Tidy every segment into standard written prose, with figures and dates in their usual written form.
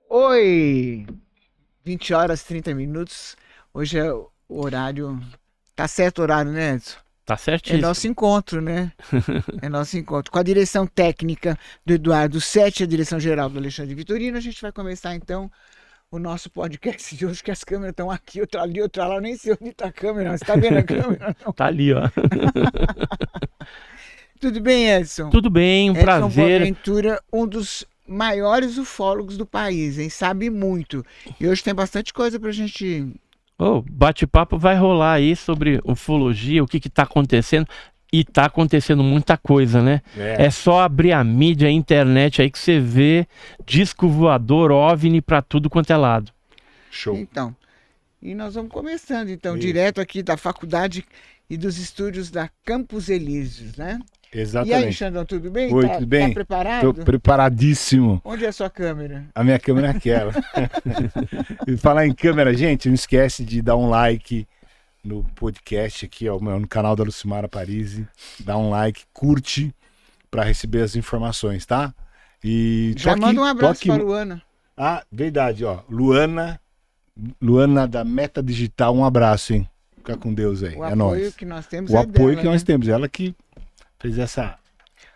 Oi! 20 horas e 30 minutos. Hoje é o horário. Tá certo o horário, né, Edson? Tá É certíssimo. nosso encontro, né? É nosso encontro. Com a direção técnica do Eduardo Sete, a direção geral do Alexandre Vitorino, a gente vai começar então o nosso podcast de hoje, que as câmeras estão aqui, outra ali, outra lá. Eu nem sei onde está a câmera. Você está vendo a câmera? Não. Tá ali, ó. Tudo bem, Edson? Tudo bem, um Edson prazer. Boaventura, um dos maiores ufólogos do país, hein? Sabe muito. E hoje tem bastante coisa pra gente. O bate-papo vai rolar aí sobre ufologia, o que que tá acontecendo. E tá acontecendo muita coisa, né? É só abrir a mídia, a internet aí que você vê disco voador, OVNI pra tudo quanto é lado. Show. Então, e nós vamos começando, então, Isso. direto aqui da faculdade e dos estúdios da Campos Elíseos, né? E aí, Exatamente. Xandão, tudo bem? Oi, Tá- tudo bem? Tá preparado? Tô preparadíssimo. Onde é a sua câmera? A minha câmera é aquela. E falar em câmera, gente, não esquece de dar um like no podcast aqui, ó, no canal da Lucimara Parisi. Dá um like, curte para receber as informações, tá? E Já tô manda aqui- um tô abraço aqui- para a Luana. Ah, verdade, ó. Luana da Meta Digital, um abraço, hein? Fica com Deus aí. O É apoio nóis. que nós temos O é apoio dela, que nós né? temos. Ela que fez essa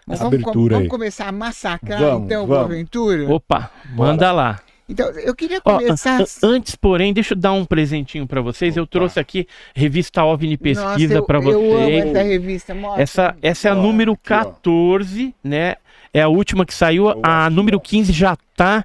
Mas abertura vamos aí. começar a massacrar, Vamos, então, vamos. Boaventura? Opa, manda lá. Então, eu queria Ó, começar... antes, porém, deixa eu dar um presentinho pra vocês. Eu Opa. trouxe aqui revista OVNI Pesquisa Nossa, pra eu amo vocês. essa revista, mostra. Essa é a Ó, número aqui, ó. 14, né? É a última que saiu. Boa. A número 15 já tá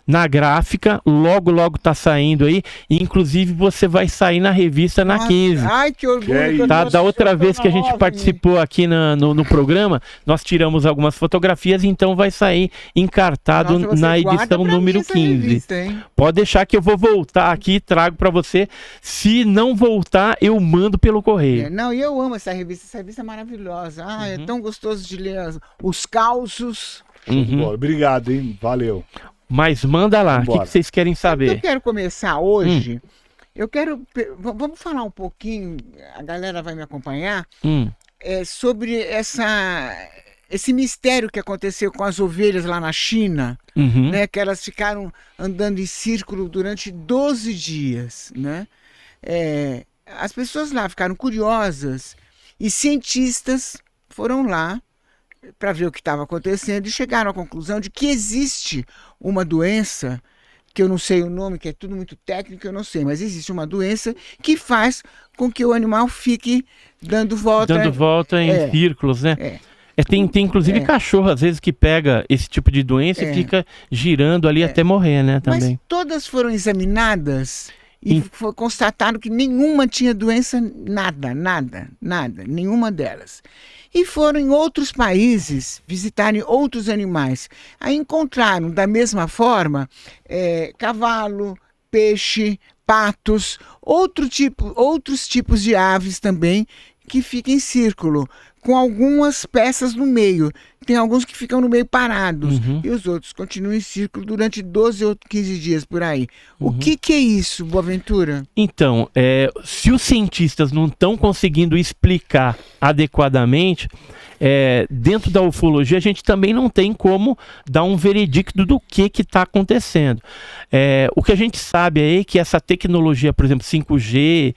na gráfica. Logo tá saindo aí. E, inclusive, você vai sair na revista na Nossa, 15. Ai, que orgulho. Que é que eu isso? Tá, tô- da outra eu tô vez que a na gente OVNI. participou aqui no programa, nós tiramos algumas fotografias, então vai sair encartado Nossa, você na guarda edição pra número mim essa 15. revista, hein? Pode deixar que eu vou voltar aqui e trago pra você. Se não voltar, eu mando pelo É, correio. não, e eu amo essa revista é maravilhosa. Ah, é tão gostoso de ler os causos. Uhum. Bom, obrigado, hein? Valeu. Mas manda lá, o que Vambora. que vocês querem Eu saber? quero começar hoje. Eu quero. Vamos falar um pouquinho, a galera vai me acompanhar, sobre esse mistério que aconteceu com as ovelhas lá na China, Uhum. né? Que elas ficaram andando em círculo durante 12 dias, né? As pessoas lá ficaram curiosas e cientistas foram lá para ver o que estava acontecendo e chegaram à conclusão de que existe uma doença, que eu não sei o nome, que é tudo muito técnico, eu não sei, mas existe uma doença que faz com que o animal fique dando volta. Dando volta em É. círculos, né? É. Tem inclusive É. cachorro, às vezes, que pega esse tipo de doença É. e fica girando ali até morrer, né? Mas Também. todas foram examinadas e Em- foi constatado que nenhuma tinha doença, nada, nenhuma delas. E foram em outros países visitarem outros animais. Aí encontraram, da mesma forma, cavalo, peixe, patos, outros tipos de aves também que ficam em círculo, com algumas peças no meio. Tem alguns que ficam no meio parados Uhum. e os outros continuam em círculo durante 12 ou 15 dias por aí. O que é isso, Boaventura? Então, se os cientistas não estão conseguindo explicar adequadamente, dentro da ufologia a gente também não tem como dar um veredicto do que está acontecendo. O que a gente sabe é que essa tecnologia, por exemplo, 5G,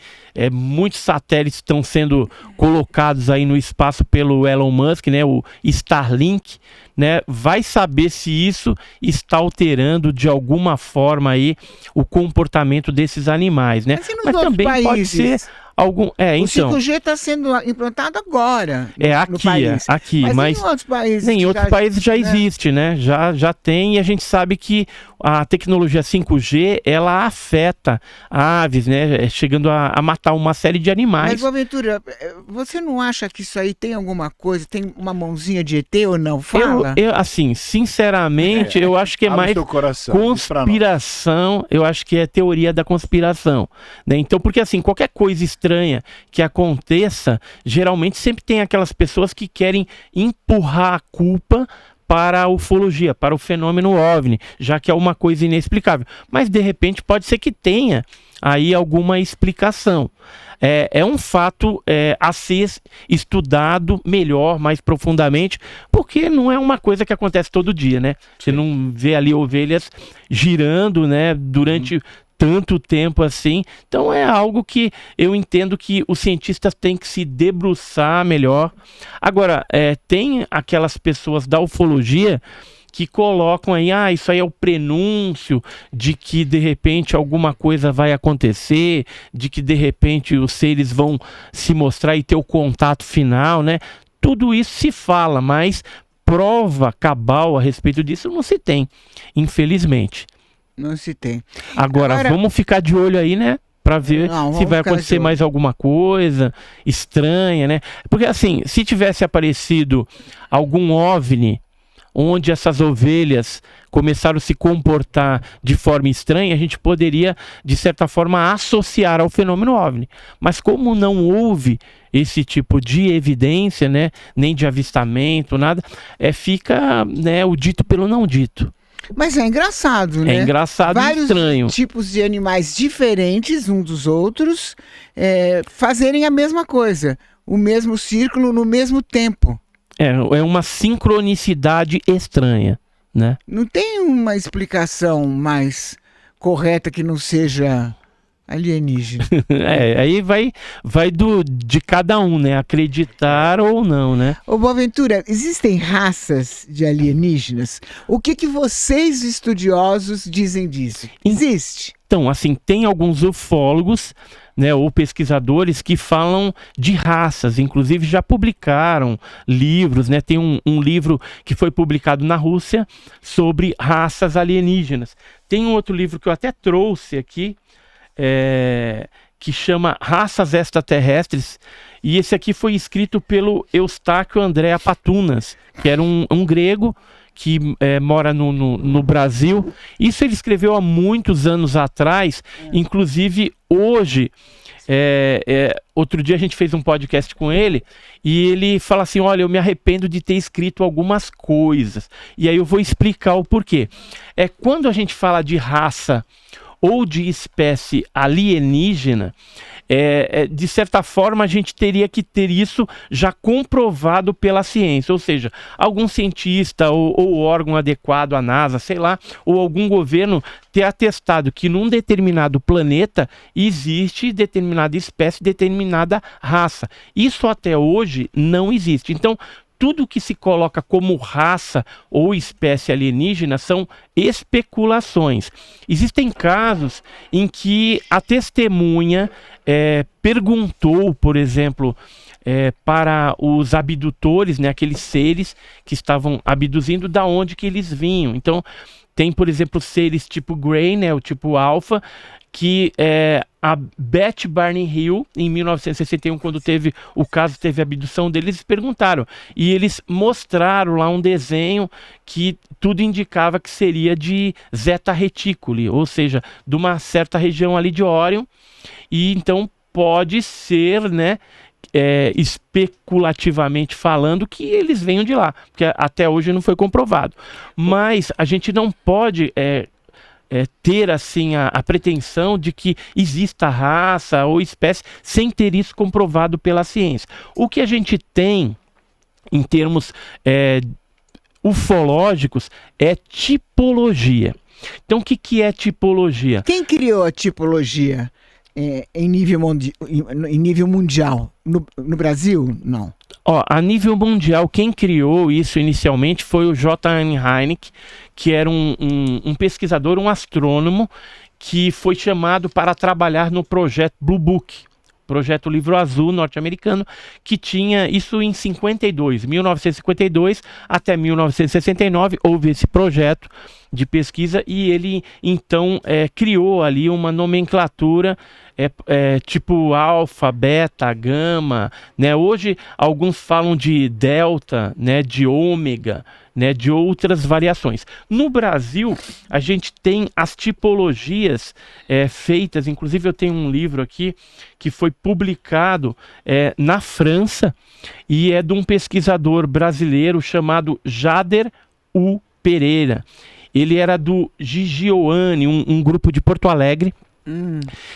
muitos satélites estão sendo colocados aí no espaço pelo Elon Musk, né, o Starlink, né, vai saber se isso está alterando de alguma forma aí o comportamento desses animais, né? Mas e nos Mas outros também pode países? ser algum, O então, 5G está sendo implantado agora no aqui, país. aqui, mas em outros países? em que outros países já né? existe, né? Já tem, e a gente sabe que a tecnologia 5G, ela afeta aves, né? Chegando a matar uma série de Mas, animais. Boaventura, você não acha que isso aí tem alguma coisa, tem uma mãozinha de ET ou não? Fala. Assim, sinceramente, eu acho que é Abre mais seu coração. Diz pra nós. conspiração, eu acho que é teoria da conspiração, né? Então, porque assim, qualquer coisa estranha que aconteça, geralmente sempre tem aquelas pessoas que querem empurrar a culpa para a ufologia, para o fenômeno OVNI, já que é uma coisa inexplicável. Mas de repente pode ser que tenha aí alguma explicação. É um fato a ser estudado melhor, mais profundamente, porque não é uma coisa que acontece todo dia, né? Você não vê ali ovelhas girando, né, durante tanto tempo assim. Então é algo que eu entendo que os cientistas têm que se debruçar melhor. Agora, tem aquelas pessoas da ufologia que colocam aí, isso aí é o prenúncio de que de repente alguma coisa vai acontecer, de que de repente os seres vão se mostrar e ter o contato final, né? Tudo isso se fala, mas prova cabal a respeito disso não se tem, infelizmente. Não se tem. Agora vamos ficar de olho aí, né? Para ver se vai acontecer mais alguma coisa estranha, né? Porque assim, se tivesse aparecido algum OVNI onde essas ovelhas começaram a se comportar de forma estranha, a gente poderia, de certa forma, associar ao fenômeno OVNI. Mas como não houve esse tipo de evidência, né, nem de avistamento, nada, fica, né, o dito pelo não dito. Mas é engraçado, né? É engraçado e estranho. Vários tipos de animais diferentes uns dos outros fazerem a mesma coisa, o mesmo círculo no mesmo tempo. É uma sincronicidade estranha, né? Não tem uma explicação mais correta que não seja alienígena. Aí vai de cada um, né? Acreditar ou não, né? Ô Boaventura, existem raças de alienígenas? O que vocês estudiosos dizem disso? Existe? Então, assim, tem alguns ufólogos, né, ou pesquisadores que falam de raças, inclusive já publicaram livros, né? Tem um livro que foi publicado na Rússia sobre raças alienígenas. Tem um outro livro que eu até trouxe aqui, que chama Raças Extraterrestres, e esse aqui foi escrito pelo Eustáquio Andrea Patunas, que era um grego que mora no Brasil. Isso ele escreveu há muitos anos atrás, inclusive hoje. Outro dia a gente fez um podcast com ele e ele fala assim, olha, eu me arrependo de ter escrito algumas coisas. E aí eu vou explicar o porquê. Quando a gente fala de raça ou de espécie alienígena, de certa forma a gente teria que ter isso já comprovado pela ciência, ou seja, algum cientista ou órgão adequado, a NASA, sei lá, ou algum governo ter atestado que num determinado planeta existe determinada espécie, determinada raça. Isso até hoje não existe. Então, tudo que se coloca como raça ou espécie alienígena são especulações. Existem casos em que a testemunha perguntou, por exemplo, para os abdutores, né, aqueles seres que estavam abduzindo, da onde que eles vinham. Então, tem, por exemplo, seres tipo Grey, né, o tipo alfa, que a Beth Barney Hill, em 1961, quando teve a abdução deles, eles perguntaram. E eles mostraram lá um desenho que tudo indicava que seria de Zeta Reticuli, ou seja, de uma certa região ali de Órion. E então pode ser, né, especulativamente falando, que eles venham de lá, porque até hoje não foi comprovado. Mas a gente não pode ter assim a pretensão de que exista raça ou espécie sem ter isso comprovado pela ciência. O que a gente tem em termos ufológicos é tipologia. Então o que é tipologia? Quem criou a tipologia em nível mundial? No Brasil, não. A nível mundial, quem criou isso inicialmente foi o J.M. Hynek, que era um pesquisador, um astrônomo, que foi chamado para trabalhar no projeto Blue Book, projeto Livro Azul norte-americano, que tinha isso em 1952 até 1969, houve esse projeto de pesquisa e ele então criou ali uma nomenclatura tipo alfa, beta, gama, né? Hoje alguns falam de delta, né, de ômega, né, de outras variações. No Brasil, a gente tem as tipologias feitas, inclusive eu tenho um livro aqui que foi publicado na França e é de um pesquisador brasileiro chamado Jader U. Pereira. Ele era do Gigioane, um grupo de Porto Alegre.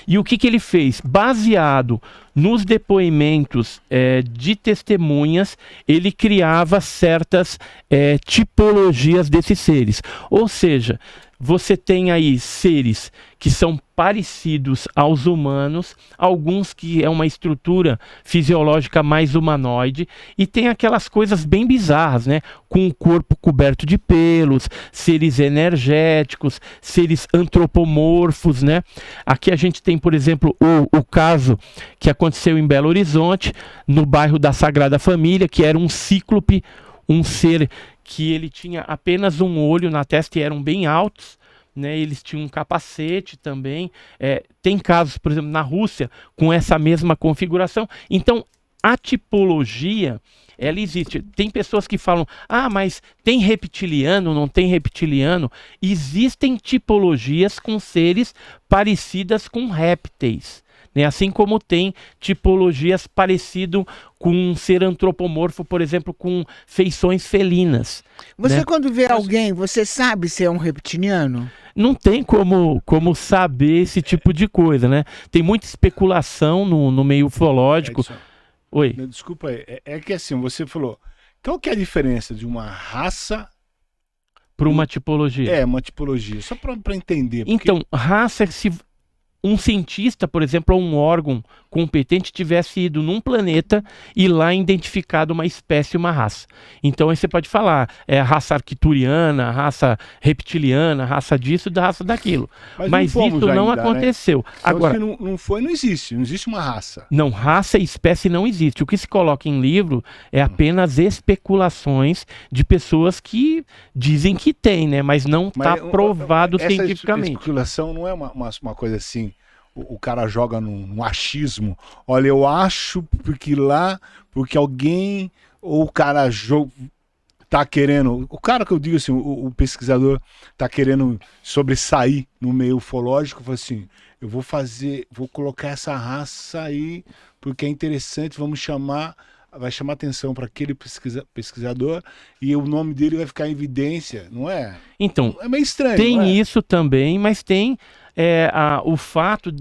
E o que ele fez? Baseado nos depoimentos de testemunhas, ele criava certas tipologias desses seres. Ou seja, você tem aí seres que são parecidos aos humanos, alguns que é uma estrutura fisiológica mais humanoide, e tem aquelas coisas bem bizarras, né? Com o corpo coberto de pelos, seres energéticos, seres antropomorfos, né? Aqui a gente tem, por exemplo, o caso que aconteceu em Belo Horizonte, no bairro da Sagrada Família, que era um cíclope, um ser que ele tinha apenas um olho na testa e eram bem altos, né? Eles tinham um capacete também. Tem casos, por exemplo, na Rússia, com essa mesma configuração. Então, a tipologia, ela existe. Tem pessoas que falam, mas tem reptiliano, não tem reptiliano? Existem tipologias com seres parecidas com répteis. Né? Assim como tem tipologias parecidas com um ser antropomorfo, por exemplo, com feições felinas. Você, né? quando vê alguém, você sabe se é um reptiliano? Não tem como saber esse tipo de coisa, né? Tem muita especulação no meio ufológico. Edson, Oi. desculpa aí, é que assim, você falou, qual que é a diferença de uma raça Para uma tipologia. uma tipologia, só para entender. Porque... Então, raça, se um cientista, por exemplo, ou um órgão competente tivesse ido num planeta e lá identificado uma espécie, uma raça. Então aí você pode falar, raça arcturiana, raça reptiliana, raça disso, da raça daquilo. Mas isso não ainda, aconteceu. Né? Agora, se não existe uma raça. Não, raça e espécie não existe. O que se coloca em livro é apenas especulações de pessoas que dizem que tem, né? Mas não está provado cientificamente. Essa especulação não é uma coisa assim, o cara joga num achismo. Olha, eu acho porque alguém, ou o cara tá querendo, o cara que eu digo assim, o pesquisador tá querendo sobressair no meio ufológico, fala assim, eu vou colocar essa raça aí, porque é interessante, vai chamar atenção para aquele pesquisador e o nome dele vai ficar em evidência, não é? Então, é meio estranho. Tem isso também, mas tem o fato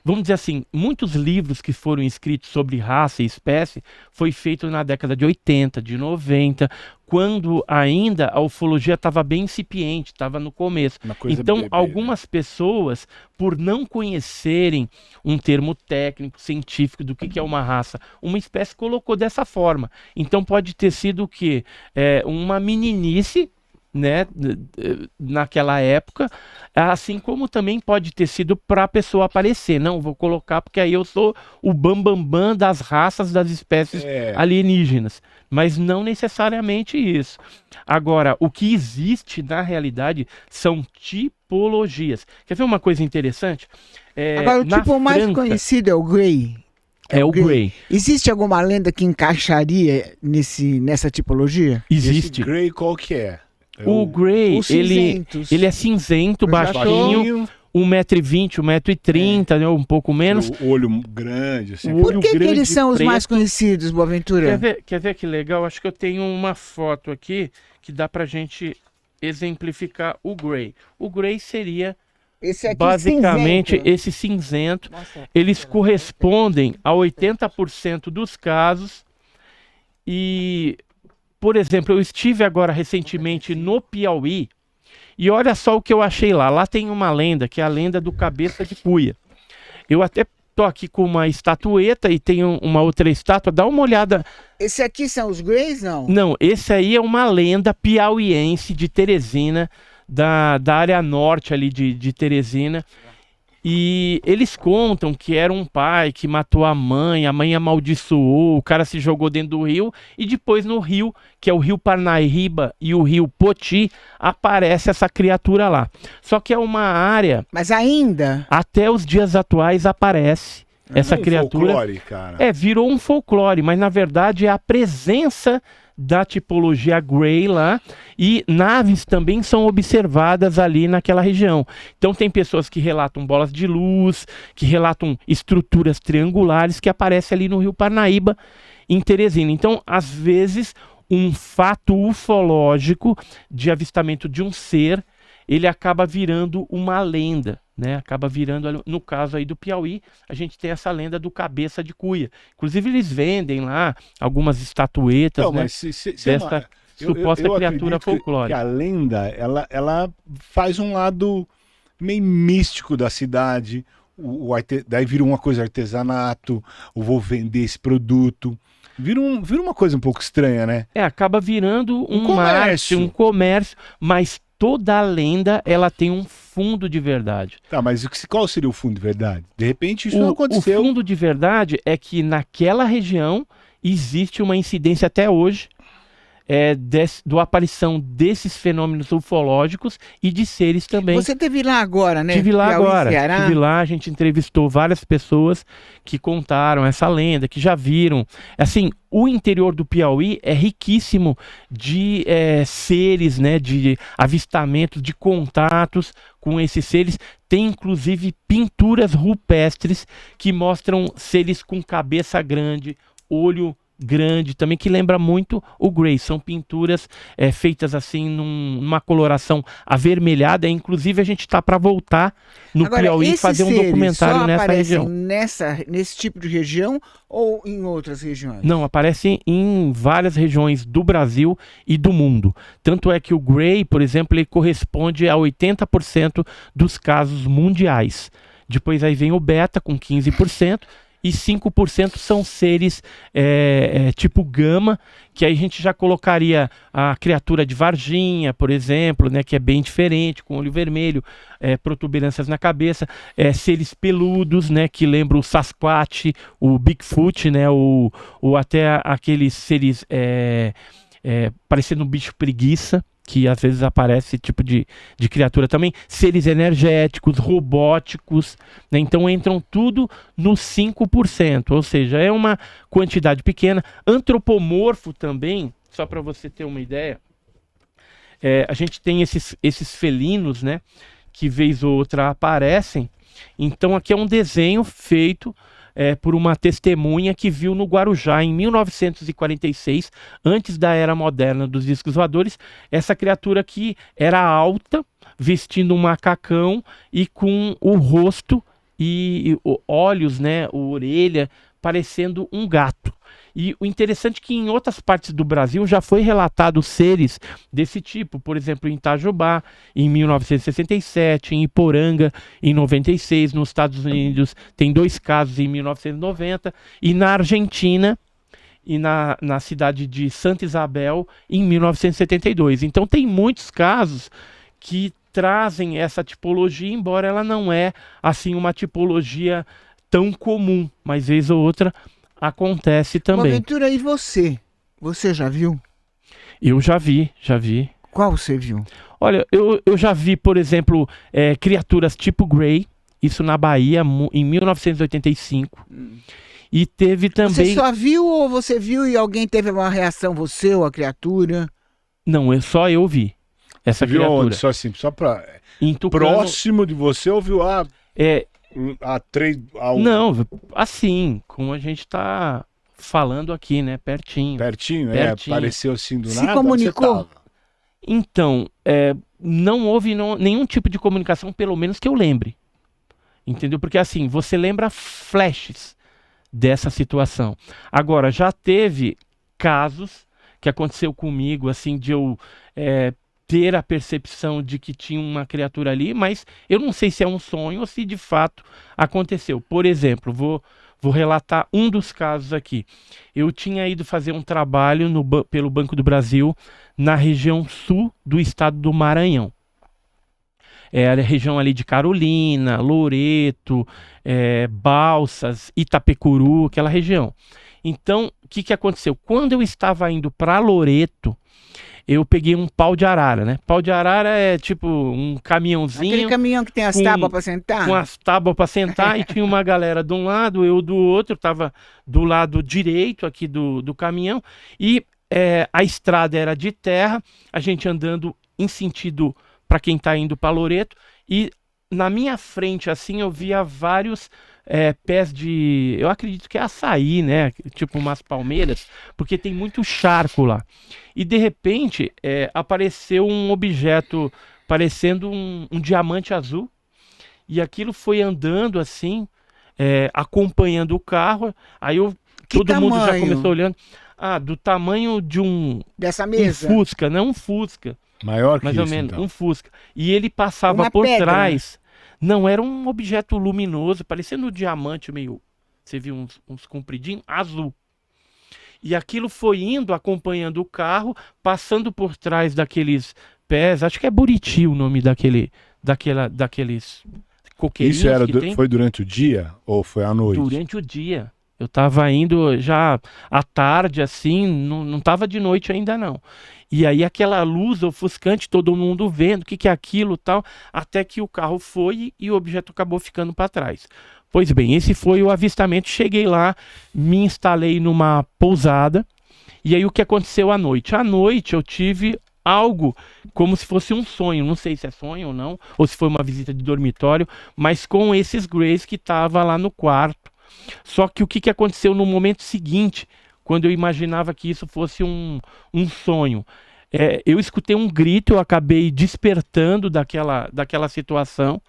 vamos dizer assim, muitos livros que foram escritos sobre raça e espécie foi feito na década de 80, de 90, quando ainda a ufologia estava bem incipiente, estava no começo. Então, algumas pessoas, por não conhecerem um termo técnico, científico do que é uma raça, uma espécie, colocou dessa forma. Então, pode ter sido o quê? Uma meninice, né, naquela época, assim como também pode ter sido para a pessoa aparecer. Não, vou colocar porque aí eu sou o bambambam das raças, das espécies alienígenas. Mas não necessariamente isso. Agora, o que existe na realidade são tipologias. Quer ver uma coisa interessante? Agora, o tipo mais conhecido é o Grey. É o Grey. Existe alguma lenda que encaixaria nessa tipologia? Existe. Esse Grey qual que é? O Grey, ele é cinzento, baixinho, 1,20 m, 1,30 m, né, um pouco menos. O olho grande, assim. Por que eles são os mais conhecidos, Boaventura? Quer ver que legal? Acho que eu tenho uma foto aqui que dá pra gente exemplificar o Grey. O Grey seria basicamente cinzento. Esse cinzento. Nossa, eles correspondem a 80% dos casos e... Por exemplo, eu estive agora recentemente no Piauí e olha só o que eu achei lá. Lá tem uma lenda, que é a lenda do Cabeça de Cuia. Eu até tô aqui com uma estatueta e tem uma outra estátua. Dá uma olhada. Esse aqui são os Greys, não? Não, esse aí é uma lenda piauiense de Teresina, da área norte ali de Teresina. E eles contam que era um pai que matou a mãe amaldiçoou, o cara se jogou dentro do rio e depois no rio, que é o rio Parnaíba e o rio Poti, aparece essa criatura lá. Só que é uma área... Mas ainda? Até os dias atuais aparece essa criatura. Folclore, cara. Virou um folclore, mas na verdade é a presença da tipologia Grey lá, e naves também são observadas ali naquela região. Então tem pessoas que relatam bolas de luz, que relatam estruturas triangulares que aparecem ali no rio Parnaíba, em Teresina. Então, às vezes, um fato ufológico de avistamento de um ser, ele acaba virando uma lenda, né? Acaba virando, no caso aí do Piauí, a gente tem essa lenda do cabeça de cuia. Inclusive eles vendem lá algumas estatuetas, Não, né? mas Dessa suposta criatura folclórica. Que a lenda, ela faz um lado meio místico da cidade. Daí vira uma coisa artesanato, eu vou vender esse produto. Vira uma coisa um pouco estranha, né? Acaba virando um comércio. marketing, um comércio, mas toda a lenda, ela tem um fundo de verdade. Tá, mas qual seria o fundo de verdade? De repente isso não aconteceu. O fundo de verdade é que naquela região existe uma incidência até hoje do aparição desses fenômenos ufológicos e de seres também. Você esteve lá agora, né? Tive lá Piauí, agora. Ceará. Tive lá, a gente entrevistou várias pessoas que contaram essa lenda, que já viram. Assim, o interior do Piauí é riquíssimo de seres, né? De avistamentos, de contatos com esses seres. Tem inclusive pinturas rupestres que mostram seres com cabeça grande, olho grande também, que lembra muito o Grey. São pinturas feitas assim numa coloração avermelhada. Inclusive a gente está para voltar no Piauí fazer um documentário nessa região. Nesse tipo de região ou em outras regiões? Não, aparecem em várias regiões do Brasil e do mundo. Tanto é que o Grey, por exemplo, ele corresponde a 80% dos casos mundiais. Depois aí vem o Beta com 15%. E 5% são seres tipo gama, que aí a gente já colocaria a criatura de Varginha, por exemplo, né, que é bem diferente, com olho vermelho, protuberâncias na cabeça, seres peludos, né, que lembram o Sasquatch, o Bigfoot, né, ou até aqueles seres parecendo um bicho preguiça, que às vezes aparece tipo de criatura também, seres energéticos, robóticos, né? Então entram tudo no 5%, ou seja, é uma quantidade pequena. Antropomorfo também, só para você ter uma ideia, a gente tem esses felinos, né, que vez ou outra aparecem. Então aqui é um desenho feito por uma testemunha que viu no Guarujá em 1946, antes da era moderna dos discos voadores, essa criatura que era alta, vestindo um macacão e com o rosto e olhos, né, orelha, parecendo um gato. E o interessante é que em outras partes do Brasil já foi relatado seres desse tipo, por exemplo, em Itajubá, em 1967, em Iporanga, em 96, nos Estados Unidos tem 2 casos em 1990, e na Argentina, e na cidade de Santa Isabel, em 1972. Então tem muitos casos que trazem essa tipologia, embora ela não é assim uma tipologia tão comum, mas vez ou outra acontece também. Boaventura, e você? Você já viu? Eu já vi. Qual você viu? Olha, eu já vi, por exemplo, criaturas tipo Grey, isso na Bahia, em 1985. E teve também... Você só viu ou você viu e alguém teve uma reação, você ou a criatura? Não, só eu vi essa viu criatura. Onde? Só assim, só para... Em Tucano... Próximo de você ou viu a 3... Não, assim, como a gente tá falando aqui, né? Pertinho. Pertinho. Apareceu assim do nada. Se comunicou? Então, não houve nenhum tipo de comunicação, pelo menos que eu lembre. Entendeu? Porque assim, você lembra flashes dessa situação. Agora, já teve casos que aconteceu comigo, assim, de eu ter a percepção de que tinha uma criatura ali, mas eu não sei se é um sonho ou se de fato aconteceu. Por exemplo, vou relatar um dos casos aqui. Eu tinha ido fazer um trabalho pelo Banco do Brasil na região sul do estado do Maranhão. A região ali de Carolina, Loreto, Balsas, Itapecuru, aquela região. Então, o que aconteceu? Quando eu estava indo para Loreto, eu peguei um pau de arara, né? Pau de arara é tipo um caminhãozinho. Aquele caminhão que tem as tábuas para sentar? Com as tábuas para sentar e tinha uma galera de um lado, eu do outro, estava do lado direito aqui do caminhão. E a estrada era de terra, a gente andando em sentido para quem está indo para Loreto. E na minha frente, assim, eu via vários pés de, eu acredito que é açaí, né? Tipo umas palmeiras, porque tem muito charco lá. E de repente apareceu um objeto parecendo um diamante azul, e aquilo foi andando assim, acompanhando o carro. Aí todo mundo já começou olhando. Do tamanho de dessa mesa. Um Fusca, não um Fusca. Maior que mais isso, ou menos, então. um Fusca. E ele passava por trás. Não, era um objeto luminoso, parecendo um diamante meio... Você viu uns compridinhos? Azul. E aquilo foi indo, acompanhando o carro, passando por trás daqueles pés. Acho que é Buriti o nome daqueles coqueirinhos. Isso foi durante o dia ou foi à noite? Durante o dia. Eu tava indo já à tarde, assim, não tava de noite ainda não. E aí aquela luz ofuscante, todo mundo vendo o que é aquilo e tal, até que o carro foi e o objeto acabou ficando para trás. Pois bem, esse foi o avistamento. Cheguei lá, me instalei numa pousada, e aí o que aconteceu à noite? À noite eu tive algo como se fosse um sonho, não sei se é sonho ou não, ou se foi uma visita de dormitório, mas com esses Greys que estavam lá no quarto. Só que o que aconteceu no momento seguinte, quando eu imaginava que isso fosse um sonho? Eu escutei um grito, eu acabei despertando daquela situação,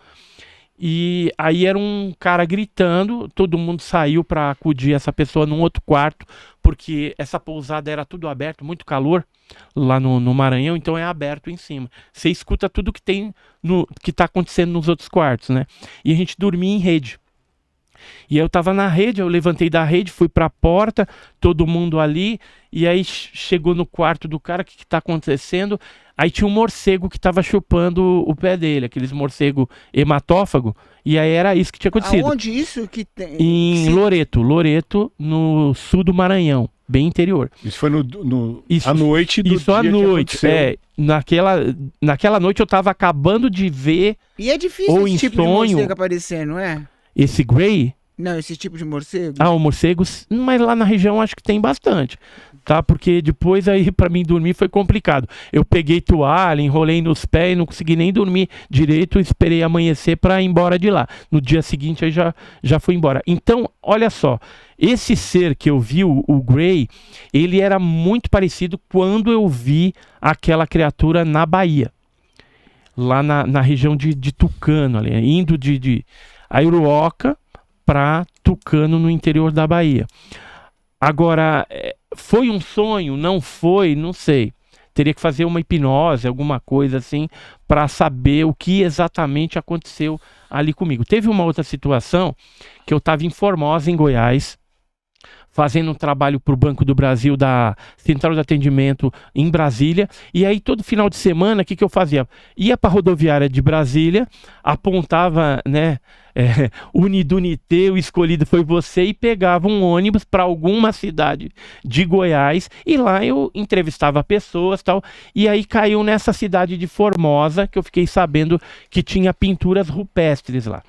e aí era um cara gritando, todo mundo saiu para acudir essa pessoa num outro quarto, porque essa pousada era tudo aberto, muito calor lá no Maranhão, então é aberto em cima. Você escuta tudo que que está acontecendo nos outros quartos, né? E a gente dormia em rede. E eu tava na rede, eu levantei da rede, fui pra porta, todo mundo ali, e aí chegou no quarto do cara, o que tá acontecendo? Aí tinha um morcego que tava chupando o pé dele, aqueles morcego hematófago, e aí era isso que tinha acontecido. Aonde isso que tem? Em Loreto, no sul do Maranhão, bem interior. Isso foi à noite do isso dia à noite, que aconteceu. Naquela noite eu tava acabando de ver. E é difícil ou esse em tipo sonho, de morcego aparecer, não é? Esse Grey? Não, esse tipo de morcego? O morcego, mas lá na região acho que tem bastante, tá? Porque depois aí pra mim dormir foi complicado. Eu peguei toalha, enrolei nos pés, não consegui nem dormir direito, esperei amanhecer pra ir embora de lá. No dia seguinte aí já fui embora. Então, olha só, esse ser que eu vi, o Grey, ele era muito parecido quando eu vi aquela criatura na Bahia. Lá na região de Tucano, ali, indo de Aiuruoca para Tucano, no interior da Bahia. Agora, foi um sonho? Não foi? Não sei. Teria que fazer uma hipnose, alguma coisa assim, para saber o que exatamente aconteceu ali comigo. Teve uma outra situação que eu estava em Formosa, em Goiás, fazendo um trabalho para o Banco do Brasil, da Central de Atendimento em Brasília, e aí todo final de semana, o que eu fazia? Ia para a rodoviária de Brasília, apontava, né, Unidunité, o escolhido foi você, e pegava um ônibus para alguma cidade de Goiás, e lá eu entrevistava pessoas e tal, e aí caiu nessa cidade de Formosa, que eu fiquei sabendo que tinha pinturas rupestres lá.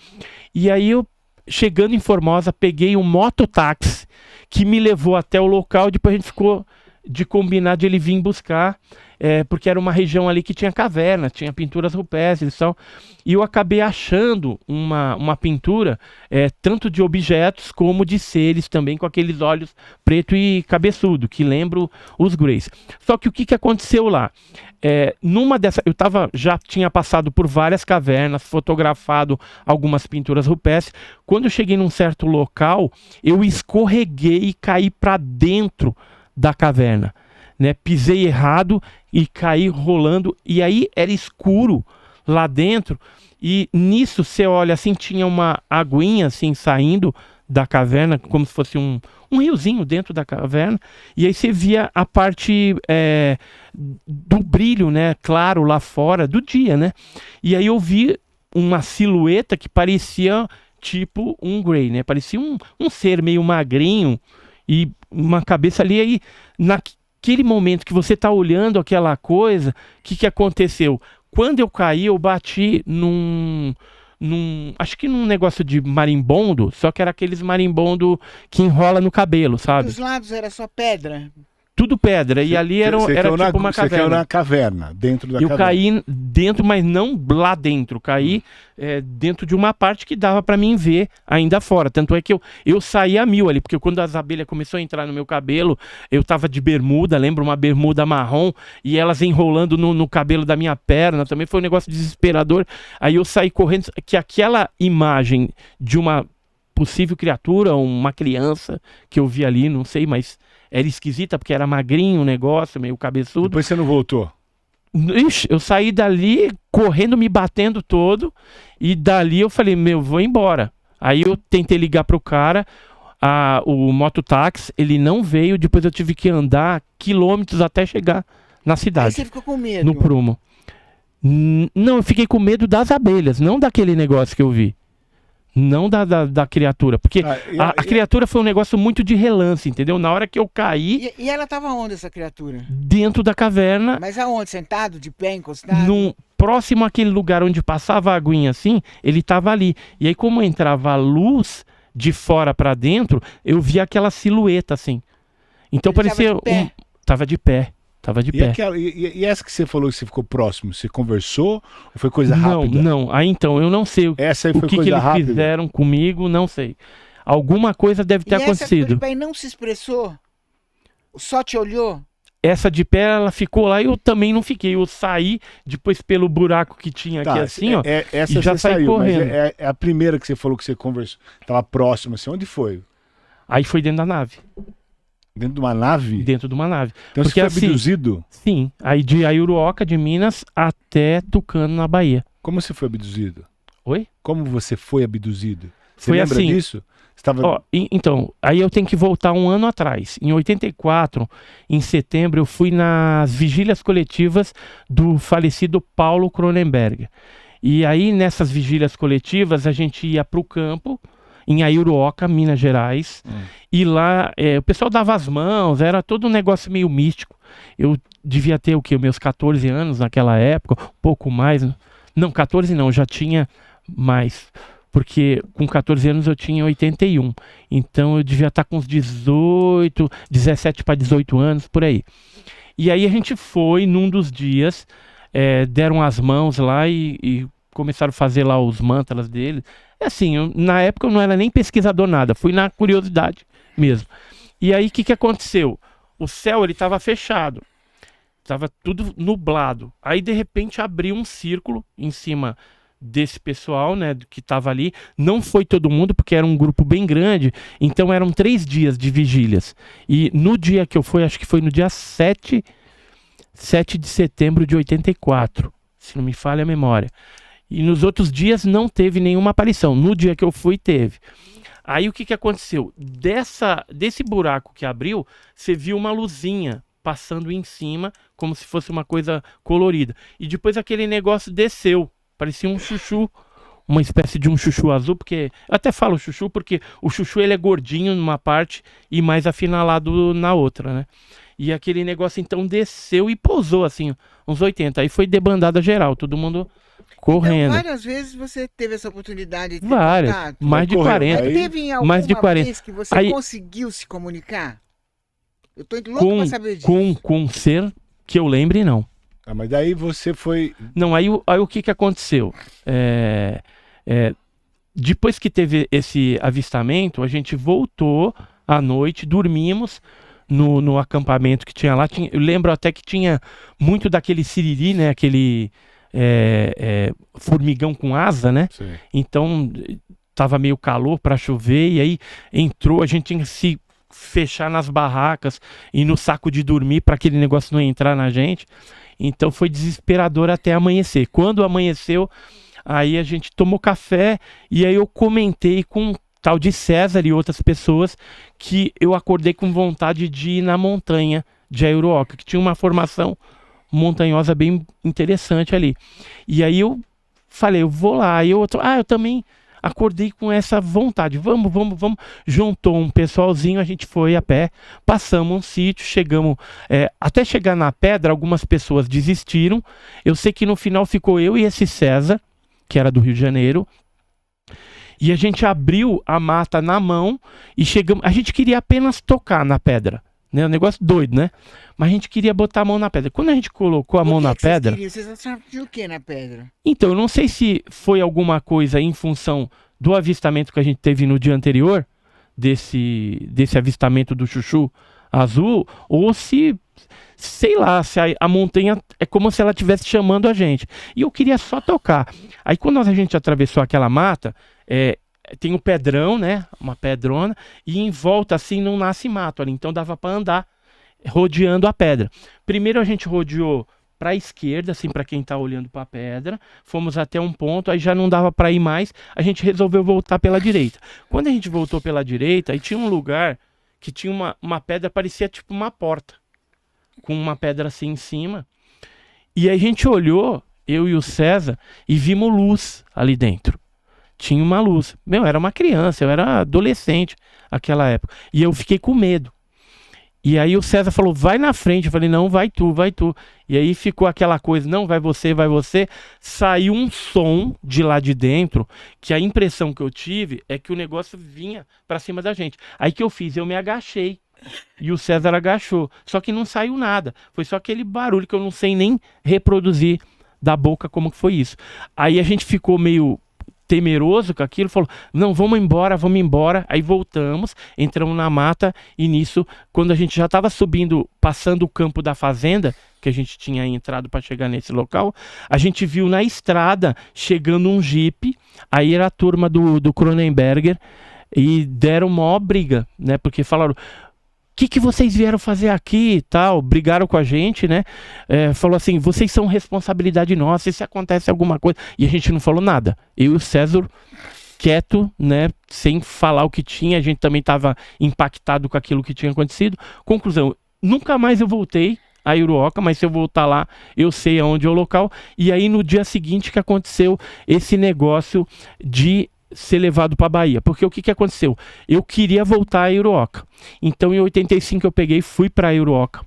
E aí eu, chegando em Formosa, peguei um mototáxi que me levou até o local, depois a gente ficou de combinar de ele vir buscar, porque era uma região ali que tinha caverna, tinha pinturas rupestres e tal, e eu acabei achando uma pintura, tanto de objetos como de seres também, com aqueles olhos preto e cabeçudo, que lembram os Greys. Só que o que aconteceu lá? Numa dessas, já tinha passado por várias cavernas, fotografado algumas pinturas rupestres. Quando eu cheguei num certo local, eu escorreguei e caí para dentro da caverna, né? Pisei errado e caí rolando, e aí era escuro lá dentro, e nisso você olha assim, tinha uma aguinha assim saindo da caverna, como se fosse um riozinho dentro da caverna, e aí você via a parte do brilho, né, claro, lá fora, do dia, né, e aí eu vi uma silhueta que parecia tipo um Grey, né, parecia um ser meio magrinho, e uma cabeça ali, aí naquele momento que você tá olhando aquela coisa, o que aconteceu? Quando eu caí, eu bati acho que num negócio de marimbondo, só que era aqueles marimbondo que enrola no cabelo, sabe? Dos lados era só pedra? tudo pedra. E ali era tipo uma Você caiu caverna. na caverna, dentro da Eu caverna. caí dentro, mas não lá dentro. Caí dentro de uma parte que dava para mim ver ainda fora. Tanto é que eu saí a mil ali, porque quando as abelhas começaram a entrar no meu cabelo, eu tava de bermuda, lembro, uma bermuda marrom, e elas enrolando no cabelo da minha perna. Também foi um negócio desesperador. Aí eu saí correndo, que aquela imagem de uma possível criatura, uma criança que eu vi ali, não sei, mas era esquisita porque era magrinho o negócio, meio cabeçudo. Depois você não voltou? Ixi, eu saí dali correndo, me batendo todo, e dali eu falei, vou embora. Aí eu tentei ligar pro cara, o mototáxi, ele não veio, depois eu tive que andar quilômetros até chegar na Aí cidade, você ficou com medo. no prumo. Não, eu fiquei com medo das abelhas, não daquele negócio que eu vi. Não da criatura, porque a criatura foi um negócio muito de relance, entendeu? Na hora que eu caí, E ela tava onde, essa criatura? dentro da caverna, Mas aonde? Sentado, de pé, encostado? próximo àquele lugar onde passava a aguinha assim, ele tava ali. E aí, como entrava a luz de fora para dentro, eu via aquela silhueta assim. Então Ele parecia tava de pé? Tava de pé. Tava de pé. E essa que você falou que você ficou próximo, você conversou ou foi coisa rápida? Não. Aí então, eu não sei Essa aí o foi que coisa eles rápida? fizeram comigo, não sei. Alguma coisa deve ter E essa acontecido. de pé não se expressou? Só te olhou? Essa de pé, ela ficou lá e eu também não fiquei. Eu saí depois pelo buraco que tinha aqui assim, ó. Essa e já você saí saiu, mas correndo. é a primeira que você falou que você conversou, tava próximo assim, onde foi? Aí foi dentro da nave. Dentro de uma nave? Dentro de uma nave. Então Porque você foi assim, abduzido? sim, aí de Aiuruoca, de Minas, até Tucano, na Bahia. Como você foi abduzido? Oi? Como você foi abduzido? Você Foi lembra assim, disso? Você tava... Ó, então, aí eu tenho que voltar um ano atrás. Em 84, em setembro, eu fui nas vigílias coletivas do falecido Paulo Cronenberg. E aí, nessas vigílias coletivas, a gente ia para o campo, em Aiuruoca, Minas Gerais, e lá o pessoal dava as mãos, era todo um negócio meio místico. Eu devia ter o quê? Meus 14 anos naquela época, um pouco mais. Não, 14 não, já tinha mais. Porque com 14 anos eu tinha 81. Então eu devia estar com uns 17 para 18 anos, por aí. E aí a gente foi, num dos dias, deram as mãos lá e começaram a fazer lá os mantras dele. Assim, na época eu não era nem pesquisador nada, fui na curiosidade mesmo. E aí o que aconteceu? O céu ele estava fechado, estava tudo nublado. Aí de repente abriu um círculo em cima desse pessoal, né, que estava ali. Não foi todo mundo, porque era um grupo bem grande, então eram 3 dias de vigílias. E no dia que eu fui, acho que foi no dia 7 de setembro de 84, se não me falha a memória. E nos outros dias não teve nenhuma aparição. No dia que eu fui, teve. Aí o que aconteceu? Desse buraco que abriu, você viu uma luzinha passando em cima, como se fosse uma coisa colorida. E depois aquele negócio desceu. Parecia um chuchu, uma espécie de um chuchu azul, porque... Eu até falo chuchu, porque o chuchu ele é gordinho numa parte e mais afinalado na outra, né? E aquele negócio então desceu e pousou assim, uns 80. Aí foi debandada geral, todo mundo... correndo. Então, várias vezes você teve essa oportunidade de ter Várias, contato? mais de 40. Aí- Teve em alguma mais de 40. vez que você Aí- conseguiu se comunicar? Eu tô louco pra saber disso. Com um ser que eu lembre, não. Ah, mas daí você foi... Não, aí o que aconteceu? Depois que teve esse avistamento, a gente voltou à noite, dormimos no acampamento que tinha lá. Eu lembro até que tinha muito daquele siriri, né? Aquele formigão com asa, né? Sim. Então tava meio calor para chover e aí entrou, a gente tinha que se fechar nas barracas e no saco de dormir para aquele negócio não entrar na gente. Então foi desesperador até amanhecer. Quando amanheceu, aí a gente tomou café e aí eu comentei com o tal de César e outras pessoas que eu acordei com vontade de ir na montanha de Aiuruoca, que tinha uma formação montanhosa bem interessante ali. E aí eu falei, eu vou lá. E eu também acordei com essa vontade. Vamos. Juntou um pessoalzinho, a gente foi a pé, passamos um sítio, chegamos... até chegar na pedra, algumas pessoas desistiram. Eu sei que no final ficou eu e esse César, que era do Rio de Janeiro. E a gente abriu a mata na mão e chegamos... A gente queria apenas tocar na pedra, né? Um negócio doido, né? Mas a gente queria botar a mão na pedra. Quando a gente colocou a mão na pedra... Vocês acharam de o que na pedra? Então, eu não sei se foi alguma coisa em função do avistamento que a gente teve no dia anterior, desse avistamento do chuchu azul, ou se, sei lá, se a montanha é como se ela estivesse chamando a gente. E eu queria só tocar. Aí quando a gente atravessou aquela mata, tem um pedrão, né? Uma pedrona, e em volta assim não nasce mato ali, então dava para andar rodeando a pedra. Primeiro a gente rodeou para a esquerda, assim, para quem está olhando para a pedra, fomos até um ponto, aí já não dava para ir mais, a gente resolveu voltar pela direita. Quando a gente voltou pela direita, aí tinha um lugar que tinha uma pedra, parecia tipo uma porta, com uma pedra assim em cima, e aí a gente olhou, eu e o César, e vimos luz ali dentro. Tinha uma luz. Meu, era uma criança, eu era adolescente naquela época, e eu fiquei com medo. E aí o César falou, vai na frente. Eu falei, não, vai tu, vai tu. E aí ficou aquela coisa, não, vai você, vai você. Saiu um som de lá de dentro, que a impressão que eu tive é que o negócio vinha pra cima da gente. Aí que eu fiz? Eu me agachei. E o César agachou. Só que não saiu nada. Foi só aquele barulho que eu não sei nem reproduzir da boca como que foi isso. Aí a gente ficou meio temeroso com aquilo, falou, não, vamos embora. Aí voltamos, entramos na mata, e nisso, quando a gente já estava subindo, passando o campo da fazenda, que a gente tinha entrado para chegar nesse local, a gente viu na estrada, chegando um jipe, aí era a turma do Cronenberger, e deram maior briga, né, porque falaram, o que vocês vieram fazer aqui e tal, brigaram com a gente, né, falou assim, vocês são responsabilidade nossa, se acontece alguma coisa, e a gente não falou nada, eu e o César quieto, né, sem falar o que tinha, a gente também estava impactado com aquilo que tinha acontecido. Conclusão, nunca mais eu voltei a Iuruoca, mas se eu voltar lá, eu sei aonde é o local, e aí no dia seguinte que aconteceu esse negócio de ser levado para a Bahia, porque o que aconteceu? Eu queria voltar a Iuruoca, então em 85 eu peguei, fui para a Iuruoca,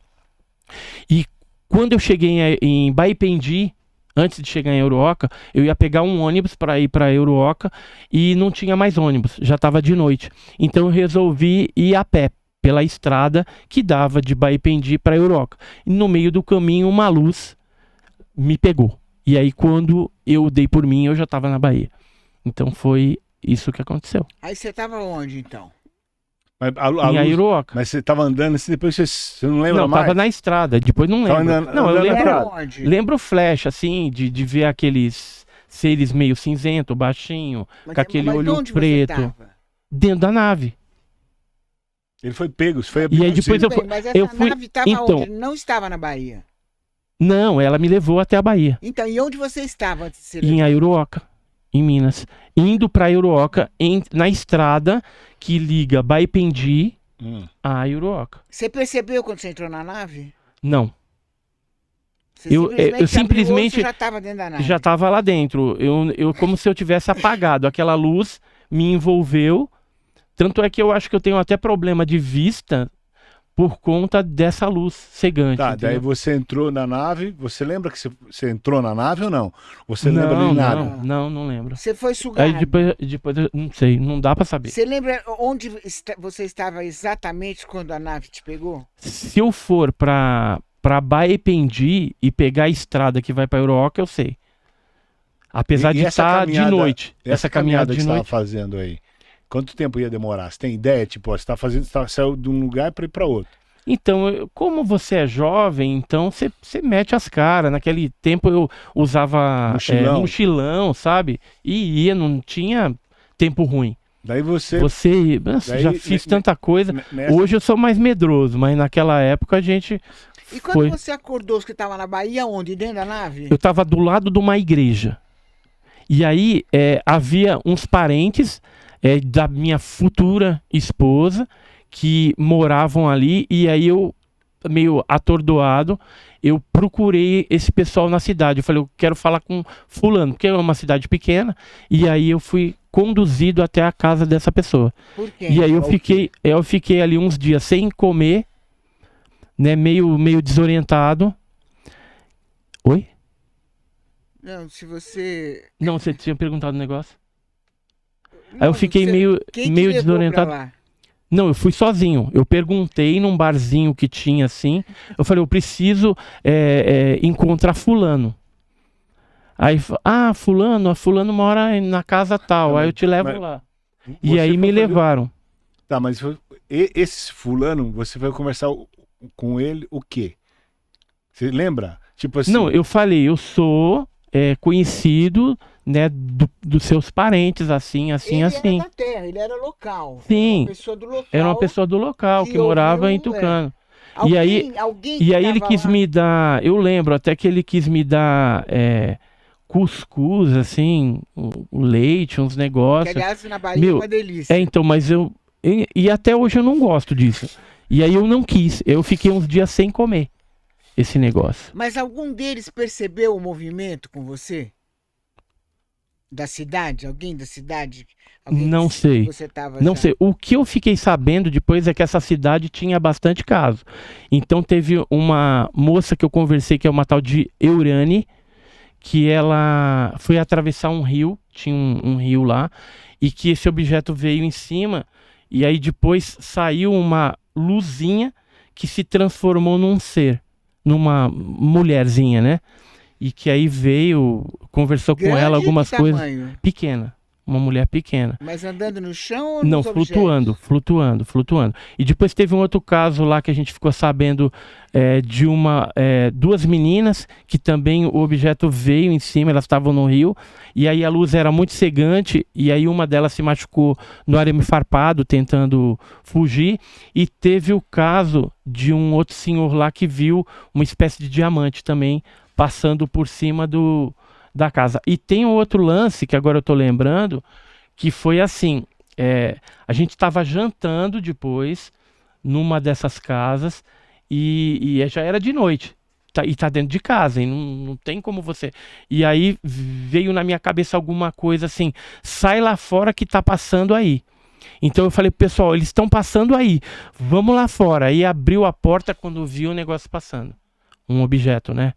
e quando eu cheguei em Baipendi, antes de chegar em Iuruoca, eu ia pegar um ônibus para ir para Iuruoca e não tinha mais ônibus, já estava de noite, então eu resolvi ir a pé pela estrada que dava de Baipendi para Iuruoca, e no meio do caminho uma luz me pegou, e aí quando eu dei por mim eu já estava na Bahia. Então foi isso que aconteceu. Aí você tava onde, então? Mas, Em Iuruoca. Mas você tava andando assim, depois você não lembra não, mais? Não, tava na estrada, depois não lembro. Não, eu lembro o flash, assim, de ver aqueles seres meio cinzento, baixinho, com aquele olho preto. Dentro da nave. Ele foi pego, isso foi E aí depois mas essa nave tava onde? Não estava na Bahia? Não, ela me levou até a Bahia. Então, e onde você estava antes de ser Em Iuruoca, em Minas. Indo para Iuruoca, na estrada que liga Baipendi a Iuruoca. Você percebeu quando você entrou na nave? Não. Você eu simplesmente já estava dentro da nave? Já estava lá dentro. Eu como se eu tivesse apagado. Aquela luz me envolveu. Tanto é que eu acho que eu tenho até problema de vista por conta dessa luz cegante. Tá, entendeu? daí você entrou na nave. Você lembra que você entrou na nave ou não? Você lembra de nada? Não lembro. Você foi sugado. Aí depois eu não sei, não dá pra saber. Você lembra onde você estava exatamente quando a nave te pegou? Se eu for pra Baipendi e pegar a estrada que vai pra Iuruoca, eu sei. Apesar de estar de noite. Essa caminhada que você estava fazendo aí, quanto tempo ia demorar? Você tem ideia? Tipo, você saiu de um lugar para ir para outro. Então, como você é jovem, então você mete as caras. Naquele tempo eu usava mochilão, sabe? E ia, não tinha tempo ruim. Daí Nossa, já fiz tanta coisa. Hoje eu sou mais medroso, mas naquela época a gente... E quando você acordou, que estava na Bahia, onde? Dentro da nave? Eu estava do lado de uma igreja. E aí havia uns parentes da minha futura esposa que moravam ali, e aí eu, meio atordoado, eu procurei esse pessoal na cidade. Eu falei, eu quero falar com fulano, porque é uma cidade pequena, e aí eu fui conduzido até a casa dessa pessoa. Por quê? E aí eu fiquei ali uns dias sem comer, né, meio desorientado. Oi? Não, se você... Não, você tinha perguntado um negócio? Aí eu fiquei meio desorientado. Não, eu fui sozinho. Eu perguntei num barzinho que tinha assim. Eu falei, eu preciso encontrar fulano. Aí, fulano mora na casa tal. Não, aí eu te levo mas lá. Você E aí foi me fazer- levaram. Tá, mas esse fulano, você vai conversar com ele o quê? Você lembra? Tipo assim. Não, eu falei, eu sou conhecido, né, dos seus parentes, assim. Ele era assim. da terra, ele era local. Sim. Era uma pessoa do local. Era uma pessoa do local que morava ouviu, em Tucano. Alguém E que aí ele tava quis lá- me dar, eu lembro até que ele quis me dar cuscuz, assim, o leite, uns Que, negócios. aliás, na Bahia Meu, é uma delícia. Então, mas e até hoje eu não gosto disso. E aí eu não quis, eu fiquei uns dias sem comer esse negócio. Mas algum deles percebeu o movimento com você? Da cidade? Alguém da cidade? Alguém Não disse sei. que você tava Não já? sei, o que eu fiquei sabendo depois é que essa cidade tinha bastante caso. Então teve uma moça que eu conversei, que é uma tal de Eurane, que ela foi atravessar um rio, tinha um rio lá, e que esse objeto veio em cima, e aí depois saiu uma luzinha que se transformou num ser, numa mulherzinha, né? E que aí veio, conversou com Grande ela de algumas coisas. tamanho? Pequena, uma mulher pequena. Mas andando no chão ou Não, nos flutuando, objetos? flutuando. E depois teve um outro caso lá que a gente ficou sabendo de duas meninas que também o objeto veio em cima, elas estavam no rio, e aí a luz era muito cegante, e aí uma delas se machucou no arame farpado, tentando fugir, e teve o caso de um outro senhor lá que viu uma espécie de diamante também passando por cima da casa. E tem um outro lance que agora eu tô lembrando, que foi assim, a gente estava jantando depois numa dessas casas e já era de noite. E tá dentro de casa, e não tem como você. E aí veio na minha cabeça alguma coisa assim, sai lá fora que tá passando aí. Então eu falei, pessoal, eles estão passando aí, vamos lá fora. Aí abriu a porta quando viu o negócio passando. Um objeto, né?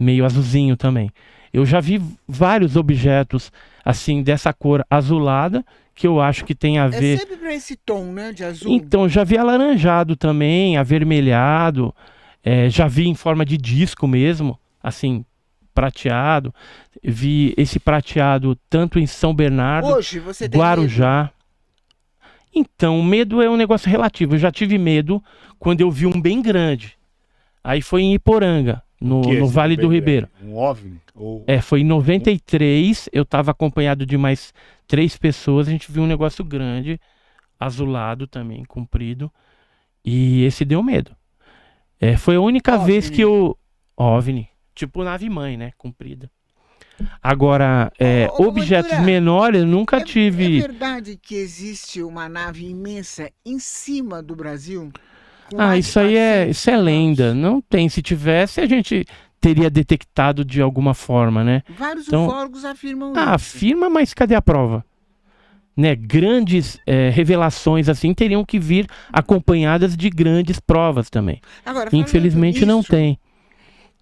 Meio azulzinho também. Eu já vi vários objetos assim dessa cor azulada, que eu acho que tem a ver. É sempre pra esse tom, né? De azul. Então, já vi alaranjado também, avermelhado, já vi em forma de disco mesmo, assim, prateado. Vi esse prateado tanto em São Bernardo, Hoje você tem medo? Guarujá. Então, o medo é um negócio relativo. Eu já tive medo quando eu vi um bem grande. Aí foi em Iporanga, no Vale do Ribeiro. Um OVNI? Ou... Foi em 93, eu estava acompanhado de mais 3 pessoas, a gente viu um negócio grande, azulado também, comprido, e esse deu medo. Foi a única OVNI. vez que eu... OVNI, tipo nave-mãe, né, comprida. Agora, Ô, objetos Ventura, menores eu nunca tive... É verdade que existe uma nave imensa em cima do Brasil? Com mais de Isso aí 400 isso é lenda, anos? não tem. Se tivesse, a gente teria detectado de alguma forma, né? Vários Então- ufólogos afirmam isso. Afirma, mas cadê a prova? Né? Grandes revelações assim teriam que vir acompanhadas de grandes provas também. Agora, falando Infelizmente não nisso, tem.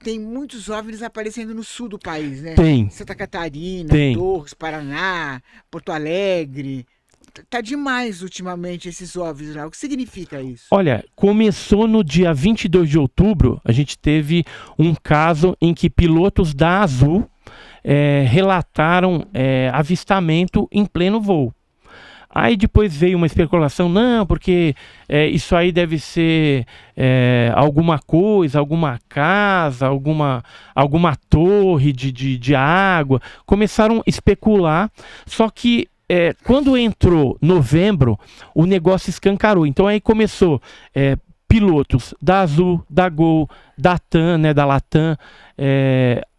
Tem muitos OVNIs aparecendo no sul do país, né? Tem. Santa Catarina, Tem. Torres, Paraná, Porto Alegre. Tá demais ultimamente esses OVNIs lá. O que significa isso? Olha, começou no dia 22 de outubro, a gente teve um caso em que pilotos da Azul relataram avistamento em pleno voo. Aí depois veio uma especulação, não, porque isso aí deve ser alguma coisa, alguma casa, alguma torre de água. Começaram a especular, só que quando entrou novembro, o negócio escancarou. Então aí começou pilotos da Azul, da Gol, da TAM, né, da Latam,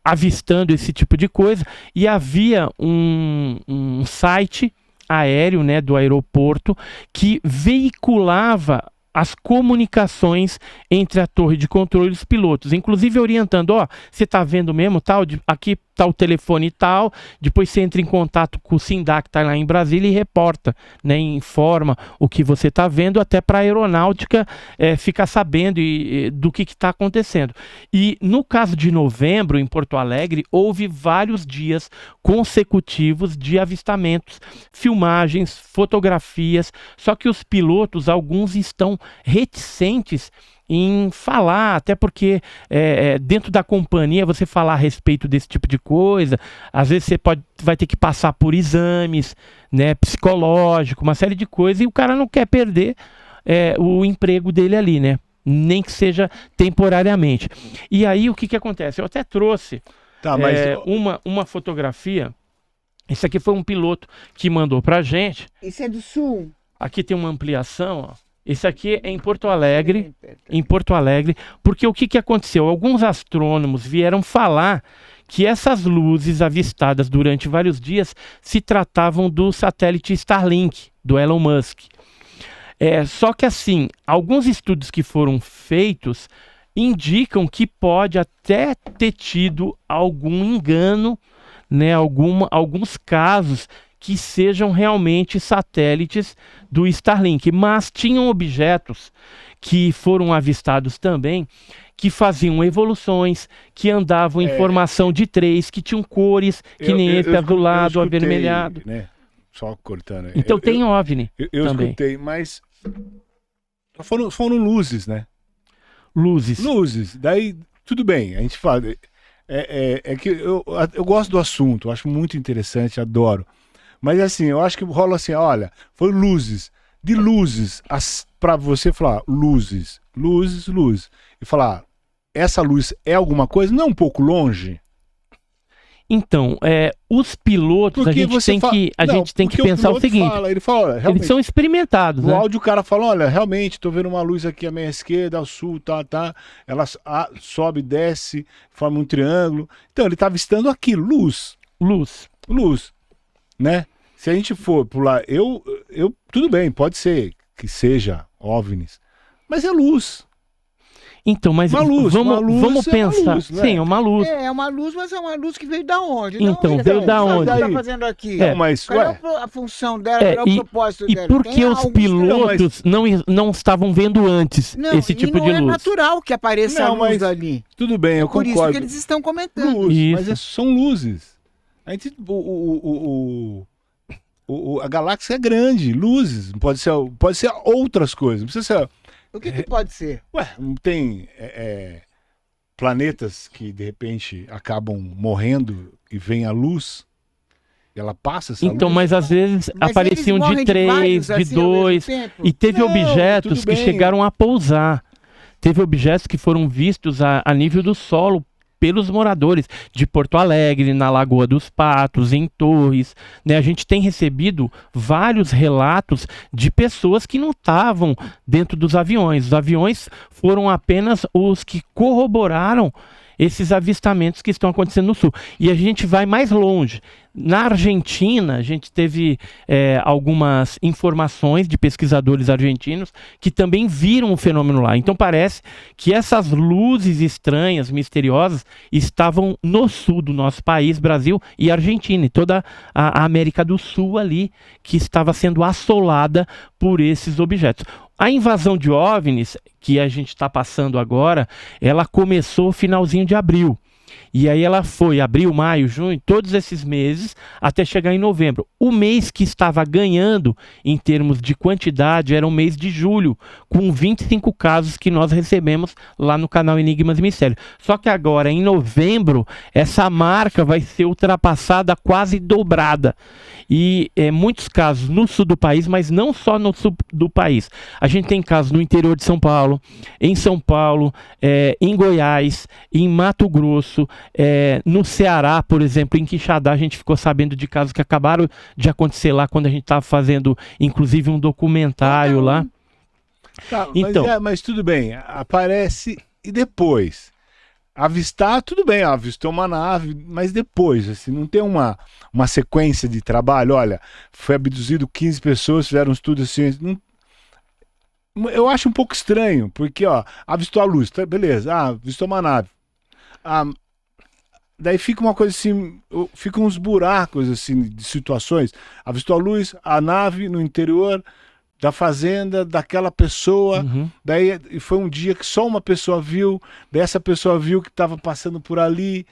avistando esse tipo de coisa. E havia um site aéreo, né, do aeroporto, que veiculava as comunicações entre a torre de controle e os pilotos, inclusive orientando, você está vendo mesmo, tal, aqui está o telefone e tal, depois você entra em contato com o SINDAC que está lá em Brasília e reporta, né, informa o que você está vendo, até para a aeronáutica ficar sabendo do que está acontecendo. E no caso de novembro, em Porto Alegre, houve vários dias consecutivos de avistamentos, filmagens, fotografias, só que os pilotos, alguns estão reticentes em falar, até porque dentro da companhia você falar a respeito desse tipo de coisa, às vezes você vai ter que passar por exames, né, psicológico, uma série de coisas, e o cara não quer perder o emprego dele ali, né, nem que seja temporariamente. E aí o que acontece? Eu até trouxe uma fotografia. Esse aqui foi um piloto que mandou pra gente. Isso é do Sul. Aqui tem uma ampliação, ó. Esse aqui é em Porto Alegre, porque o que aconteceu? Alguns astrônomos vieram falar que essas luzes avistadas durante vários dias se tratavam do satélite Starlink, do Elon Musk. Só que assim, alguns estudos que foram feitos indicam que pode até ter tido algum engano, né, alguns casos que sejam realmente satélites do Starlink, mas tinham objetos que foram avistados também, que faziam evoluções, que andavam em formação de 3, que tinham cores, que nem esse azulado, avermelhado. Né? Só cortando. Então tem OVNI eu também. Escutei, mas foram luzes, né? Luzes. Daí, tudo bem, a gente fala... que eu gosto do assunto, eu acho muito interessante, adoro. Mas assim, eu acho que rola assim, olha, foi luzes. De luzes, para você falar luzes. E falar, essa luz é alguma coisa? Não é um pouco longe? Então, os pilotos, a gente tem que pensar o seguinte, ele fala, olha, eles são experimentados, no né? áudio o cara fala, olha, realmente, tô vendo uma luz aqui à minha esquerda, ao sul, tá, ela sobe, desce, forma um triângulo. Então, ele tá avistando aquilo, luz, né? Se a gente for pular, tudo bem, pode ser que seja OVNIs, mas é luz. Então, mas vamos pensar. Luz, né? Sim, é uma luz. É uma luz, mas é uma luz que veio da onde? Então, veio da onde? O que está fazendo aqui? Mas, qual é a função dela? Qual é o propósito dela? E por que os pilotos não estavam vendo antes esse tipo de luz? Não é natural que apareça a luz ali. Tudo bem, eu Por concordo. isso que eles estão comentando. Mas são luzes. A gente, a galáxia é grande, luzes. Pode ser outras coisas. Não precisa ser... O que pode ser? Não tem planetas que de repente acabam morrendo e vem a luz, e ela passa essa então, luz? mas às vezes apareciam de 3, de 2, e teve objetos que chegaram a pousar. Teve objetos que foram vistos a nível do solo pelos moradores de Porto Alegre, na Lagoa dos Patos, em Torres, né? A gente tem recebido vários relatos de pessoas que não estavam dentro dos aviões. Os aviões foram apenas os que corroboraram esses avistamentos que estão acontecendo no sul. E a gente vai mais longe. Na Argentina, a gente teve algumas informações de pesquisadores argentinos que também viram o fenômeno lá. Então parece que essas luzes estranhas, misteriosas, estavam no sul do nosso país, Brasil e Argentina, e toda a América do Sul ali, que estava sendo assolada por esses objetos. A invasão de OVNIs, que a gente está passando agora, ela começou no finalzinho de abril. E aí ela foi abril, maio, junho, todos esses meses, até chegar em novembro. O mês que estava ganhando em termos de quantidade era o mês de julho, com 25 casos que nós recebemos lá no canal Enigmas e Mistérios. Só que agora, em novembro, essa marca vai ser ultrapassada, quase dobrada. E muitos casos no sul do país, mas não só no sul do país. A gente tem casos no interior de São Paulo, em Goiás, em Mato Grosso, no Ceará, por exemplo, em Quixadá, a gente ficou sabendo de casos que acabaram de acontecer lá quando a gente estava fazendo, inclusive, um documentário lá. Tá, então, mas tudo bem, aparece e depois... Avistar, tudo bem, avistou uma nave, mas depois, assim, não tem uma sequência de trabalho. Olha, foi abduzido 15 pessoas, fizeram um estudo assim. Não... Eu acho um pouco estranho, porque, ó, avistou a luz, tá, beleza, avistou uma nave. Daí fica uma coisa assim, ficam uns buracos, assim, de situações. Avistou a luz, a nave no interior da fazenda, daquela pessoa. Daí foi um dia que só uma pessoa viu, daí essa pessoa viu que estava passando por ali.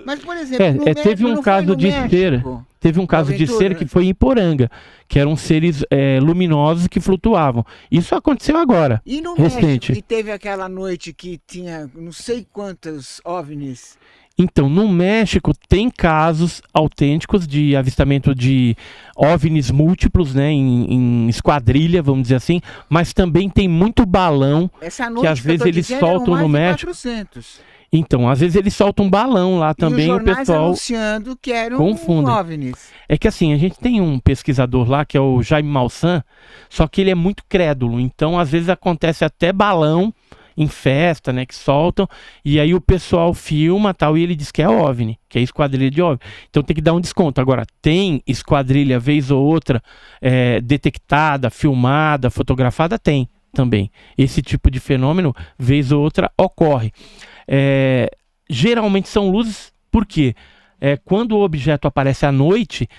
Mas, por exemplo, teve um caso de cera. Teve um caso de cera que foi em Iporanga, que eram seres luminosos que flutuavam. Isso aconteceu agora. E no recente. México, e teve aquela noite que tinha não sei quantos OVNIs. Então, no México tem casos autênticos de avistamento de OVNIs múltiplos, né, em esquadrilha, vamos dizer assim, mas também tem muito balão. Essa noite que às vezes eles soltam no México. 400. Então, às vezes eles soltam um balão lá também, e o os jornais pessoal anunciando que eram confundem. OVNIs. É que assim, a gente tem um pesquisador lá, que é o Jaime Malsan, só que ele é muito crédulo, então às vezes acontece até balão em festa, né, que soltam, e aí o pessoal filma tal, e ele diz que é OVNI, que é esquadrilha de OVNI. Então tem que dar um desconto. Agora, tem esquadrilha, vez ou outra, detectada, filmada, fotografada? Tem também. Esse tipo de fenômeno, vez ou outra, ocorre. Geralmente são luzes, por quê? Quando o objeto aparece à noite,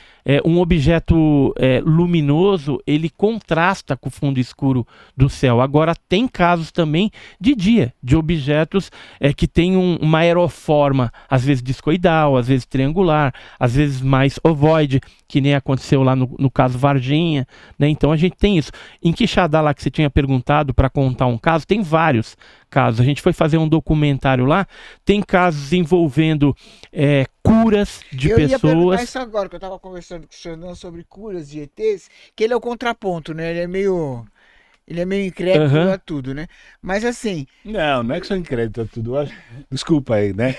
um objeto luminoso, ele contrasta com o fundo escuro do céu. Agora, tem casos também de dia, de objetos que têm uma aeroforma, às vezes discoidal, às vezes triangular, às vezes mais ovoide, que nem aconteceu lá no caso Varginha, né? Então a gente tem isso. Em Quixadá, lá que você tinha perguntado para contar um caso, tem vários casos. A gente foi fazer um documentário lá, tem casos envolvendo curas de pessoas. Eu ia perguntar isso agora, que eu estava conversando com o Xandão sobre curas de ETs, que ele é o contraponto, né? Ele é meio incrédulo a tudo, né? Mas assim... Não é que sou incrédulo a tudo. Desculpa aí, né?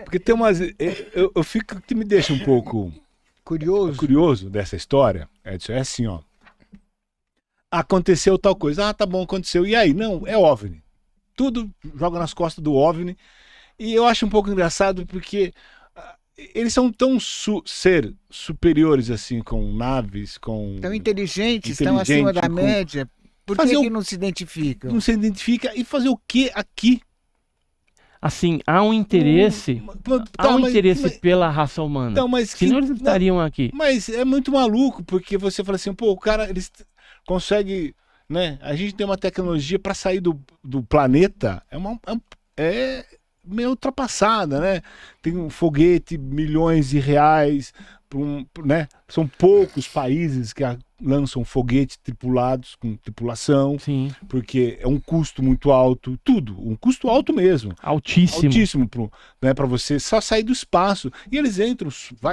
Porque tem umas... Eu fico que me deixa um pouco... curioso dessa história. É assim, ó. Aconteceu tal coisa. Tá bom, aconteceu. E aí? Não, é OVNI. Tudo joga nas costas do OVNI. E eu acho um pouco engraçado porque eles são tão ser superiores assim, com naves, com... Tão inteligentes, estão acima da média. Por que não se identificam? Não se identifica. E fazer o que aqui? Assim, há um interesse, pela raça humana. Não, mas senão eles estariam aqui. Mas é muito maluco, porque você fala assim, pô, o cara, eles conseguem, né? A gente tem uma tecnologia para sair do planeta, é meio ultrapassada, né? Tem um foguete, milhões de reais, né? São poucos países que lançam foguetes tripulados, com tripulação. Sim. Porque é um custo muito alto, um custo alto mesmo. Altíssimo para você só sair do espaço. E eles entram,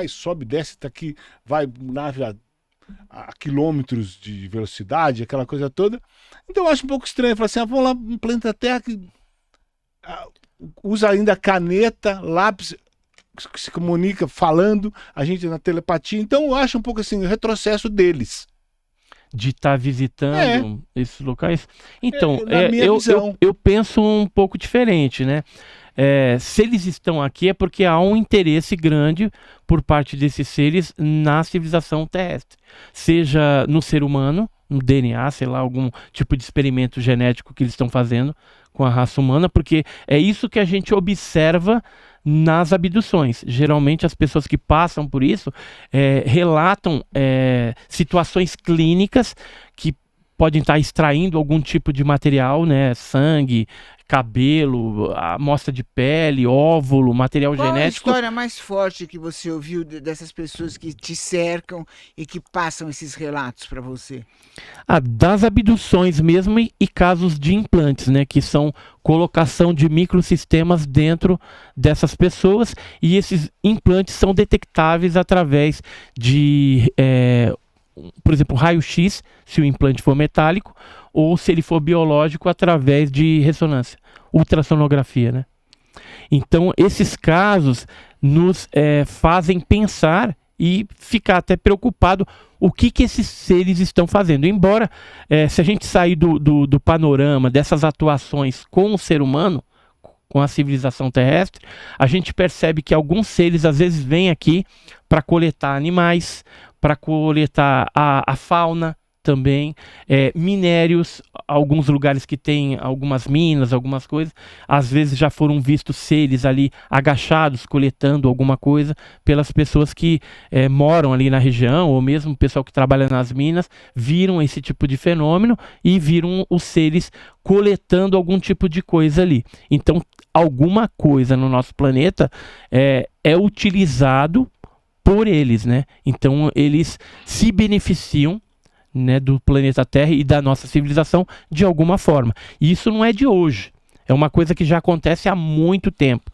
sobe, desce, tá aqui, vai nave a quilômetros de velocidade, aquela coisa toda. Então eu acho um pouco estranho, falar assim, vamos lá no planeta Terra que usa ainda caneta, lápis, que se comunica falando, a gente na telepatia. Então eu acho um pouco assim, o retrocesso deles. De estar visitando esses locais. Então, eu penso um pouco diferente, né? Se eles estão aqui é porque há um interesse grande por parte desses seres na civilização terrestre. Seja no ser humano, no DNA, sei lá, algum tipo de experimento genético que eles estão fazendo com a raça humana, porque é isso que a gente observa nas abduções. Geralmente as pessoas que passam por isso relatam situações clínicas que podem estar extraindo algum tipo de material, né? Sangue, cabelo, amostra de pele, óvulo, material genético. Qual é a história mais forte que você ouviu dessas pessoas que te cercam e que passam esses relatos para você? Das abduções mesmo e casos de implantes, né? Que são colocação de microsistemas dentro dessas pessoas, e esses implantes são detectáveis através de, por exemplo, raio-x, se o implante for metálico, ou se ele for biológico, através de ressonância, ultrassonografia, né? Então, esses casos nos fazem pensar e ficar até preocupado o que esses seres estão fazendo. Embora, se a gente sair do panorama dessas atuações com o ser humano, com a civilização terrestre, a gente percebe que alguns seres às vezes vêm aqui para coletar animais, para coletar a fauna, também, minérios, alguns lugares que tem algumas minas, algumas coisas, às vezes já foram vistos seres ali agachados, coletando alguma coisa pelas pessoas que moram ali na região, ou mesmo o pessoal que trabalha nas minas, viram esse tipo de fenômeno e viram os seres coletando algum tipo de coisa ali. Então, alguma coisa no nosso planeta é utilizado por eles, né? Então, eles se beneficiam, né, do planeta Terra e da nossa civilização de alguma forma. E isso não é de hoje. É uma coisa que já acontece há muito tempo.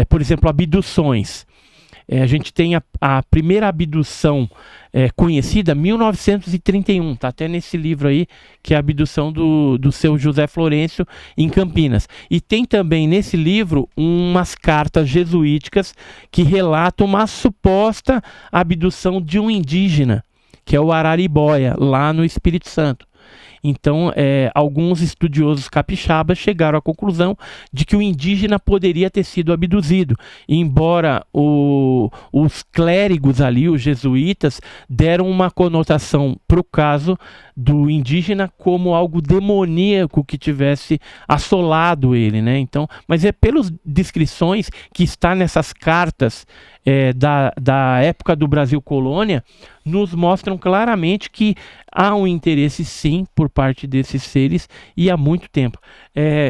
Por exemplo, abduções. A gente tem a primeira abdução conhecida, 1931, tá até nesse livro aí, que é a abdução do seu José Florencio em Campinas. E tem também nesse livro umas cartas jesuíticas que relatam uma suposta abdução de um indígena, que é o Araribóia, lá no Espírito Santo. Então, alguns estudiosos capixabas chegaram à conclusão de que o indígena poderia ter sido abduzido, embora os clérigos ali, os jesuítas, deram uma conotação para o caso do indígena como algo demoníaco que tivesse assolado ele, né? Então, mas pelas descrições que está nessas cartas da época do Brasil colônia, nos mostram claramente que há um interesse sim por parte desses seres e há muito tempo.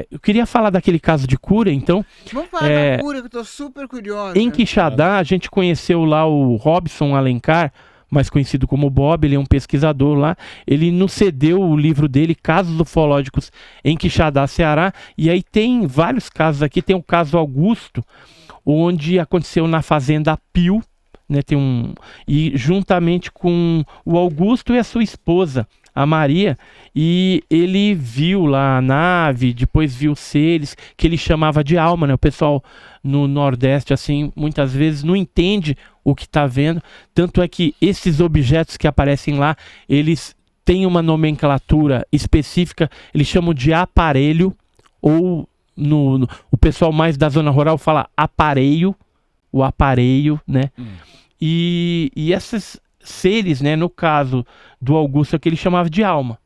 Eu queria falar daquele caso de cura, então. Vamos falar da cura, que eu estou super curiosa. Em Quixadá, a gente conheceu lá o Robson Alencar, mais conhecido como Bob, ele é um pesquisador lá. Ele nos cedeu o livro dele, Casos Ufológicos em Quixadá, Ceará, e aí tem vários casos aqui. Tem o caso Augusto, onde aconteceu na fazenda Pio, né, e juntamente com o Augusto e a sua esposa, a Maria, e ele viu lá a nave, depois viu seres que ele chamava de alma, né? O pessoal no Nordeste, assim, muitas vezes não entende o que está vendo, tanto é que esses objetos que aparecem lá, eles têm uma nomenclatura específica, eles chamam de aparelho, ou o pessoal mais da zona rural fala aparelho, o aparelho, né? E esses seres, né, no caso do Augusto, é que ele chamava de alma,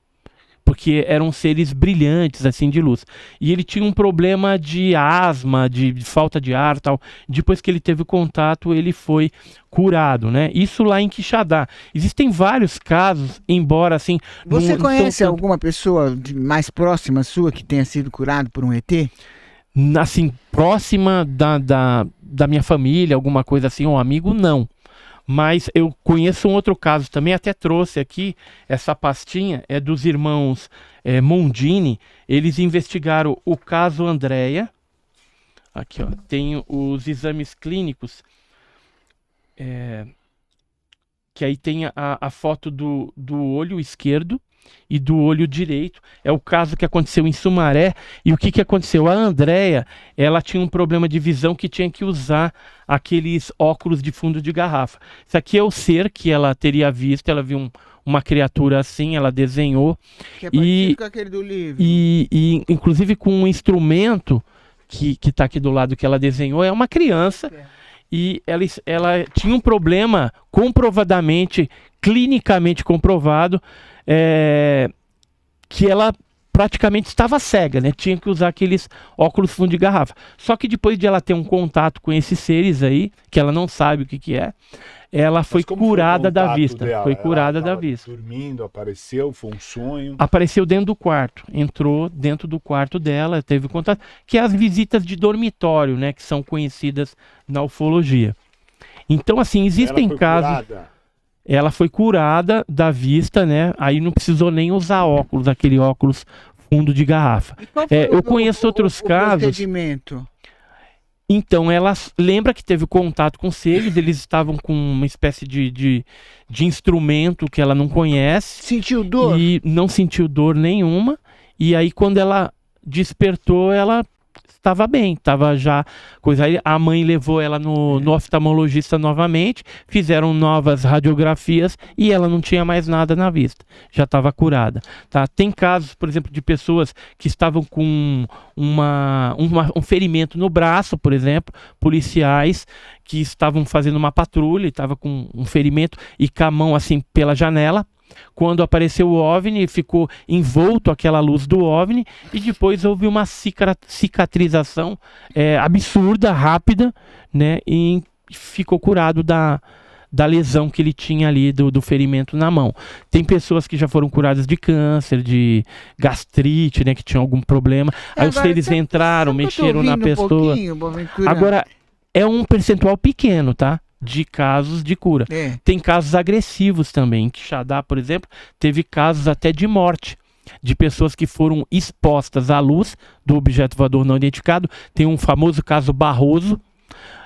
porque eram seres brilhantes, assim, de luz. E ele tinha um problema de asma, de falta de ar, tal. Depois que ele teve contato, ele foi curado, né? Isso lá em Quixadá. Existem vários casos, embora, assim... Você conhece alguma pessoa mais próxima sua que tenha sido curado por um ET? Assim, próxima da minha família, alguma coisa assim, um amigo, não. Mas eu conheço um outro caso também, até trouxe aqui, essa pastinha é dos irmãos Mondini. Eles investigaram o caso Andréia. Aqui, ó, tem os exames clínicos, que aí tem a foto do olho esquerdo e do olho direito. É o caso que aconteceu em Sumaré. E o que aconteceu? A Andréia, ela tinha um problema de visão que tinha que usar aqueles óculos de fundo de garrafa. Isso aqui é o ser que ela teria visto. Ela viu uma criatura assim, ela desenhou. Que é parecido com aquele do livro. E inclusive com um instrumento que está aqui do lado que ela desenhou, é uma criança. E ela tinha um problema comprovadamente, clinicamente comprovado, que ela praticamente estava cega, né? Tinha que usar aqueles óculos fundo de garrafa. Só que depois de ela ter um contato com esses seres aí, que ela não sabe o que é, ela foi curada da vista. Dela? Foi curada ela da vista. Dormindo, apareceu, foi um sonho. Apareceu dentro do quarto, entrou dentro do quarto dela, teve contato, que é as visitas de dormitório, né? Que são conhecidas na ufologia. Então, assim, existem casos... Curada. Ela foi curada da vista, né? Aí não precisou nem usar óculos, aquele óculos fundo de garrafa. Eu conheço outros casos. Procedimento? Então, ela lembra que teve contato com seres, eles estavam com uma espécie de instrumento que ela não conhece. Sentiu dor? E não sentiu dor nenhuma. E aí, quando ela despertou, ela estava bem, estava já coisa. Aí a mãe levou ela no oftalmologista novamente, fizeram novas radiografias e ela não tinha mais nada na vista, já estava curada, tá? Tem casos, por exemplo, de pessoas que estavam com um ferimento no braço, por exemplo, policiais que estavam fazendo uma patrulha e estavam com um ferimento e com a mão assim pela janela. Quando apareceu o OVNI, ficou envolto aquela luz do OVNI e depois houve uma cicatrização absurda, rápida, né? E ficou curado da lesão que ele tinha ali, do ferimento na mão. Tem pessoas que já foram curadas de câncer, de gastrite, né? Que tinham algum problema. Aí os seres entraram, mexeram na pessoa. Agora, é um percentual pequeno, tá? De casos de cura. Tem casos agressivos também. Em Quixadá, por exemplo, teve casos até de morte. De pessoas que foram expostas à luz do objeto voador não identificado. Tem um famoso caso Barroso.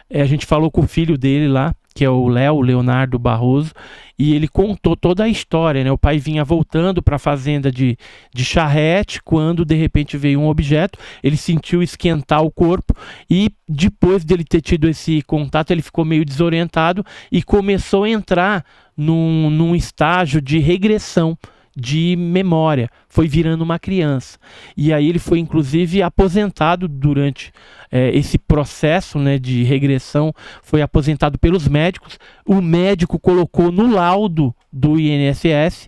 A gente falou com o filho dele lá, que é o Leonardo Barroso, e ele contou toda a história, né? O pai vinha voltando para a fazenda de charrete, quando de repente veio um objeto, ele sentiu esquentar o corpo, e depois dele ter tido esse contato, ele ficou meio desorientado e começou a entrar num estágio de regressão de memória, foi virando uma criança. E aí ele foi inclusive aposentado durante esse processo, né, de regressão, foi aposentado pelos médicos. O médico colocou no laudo do INSS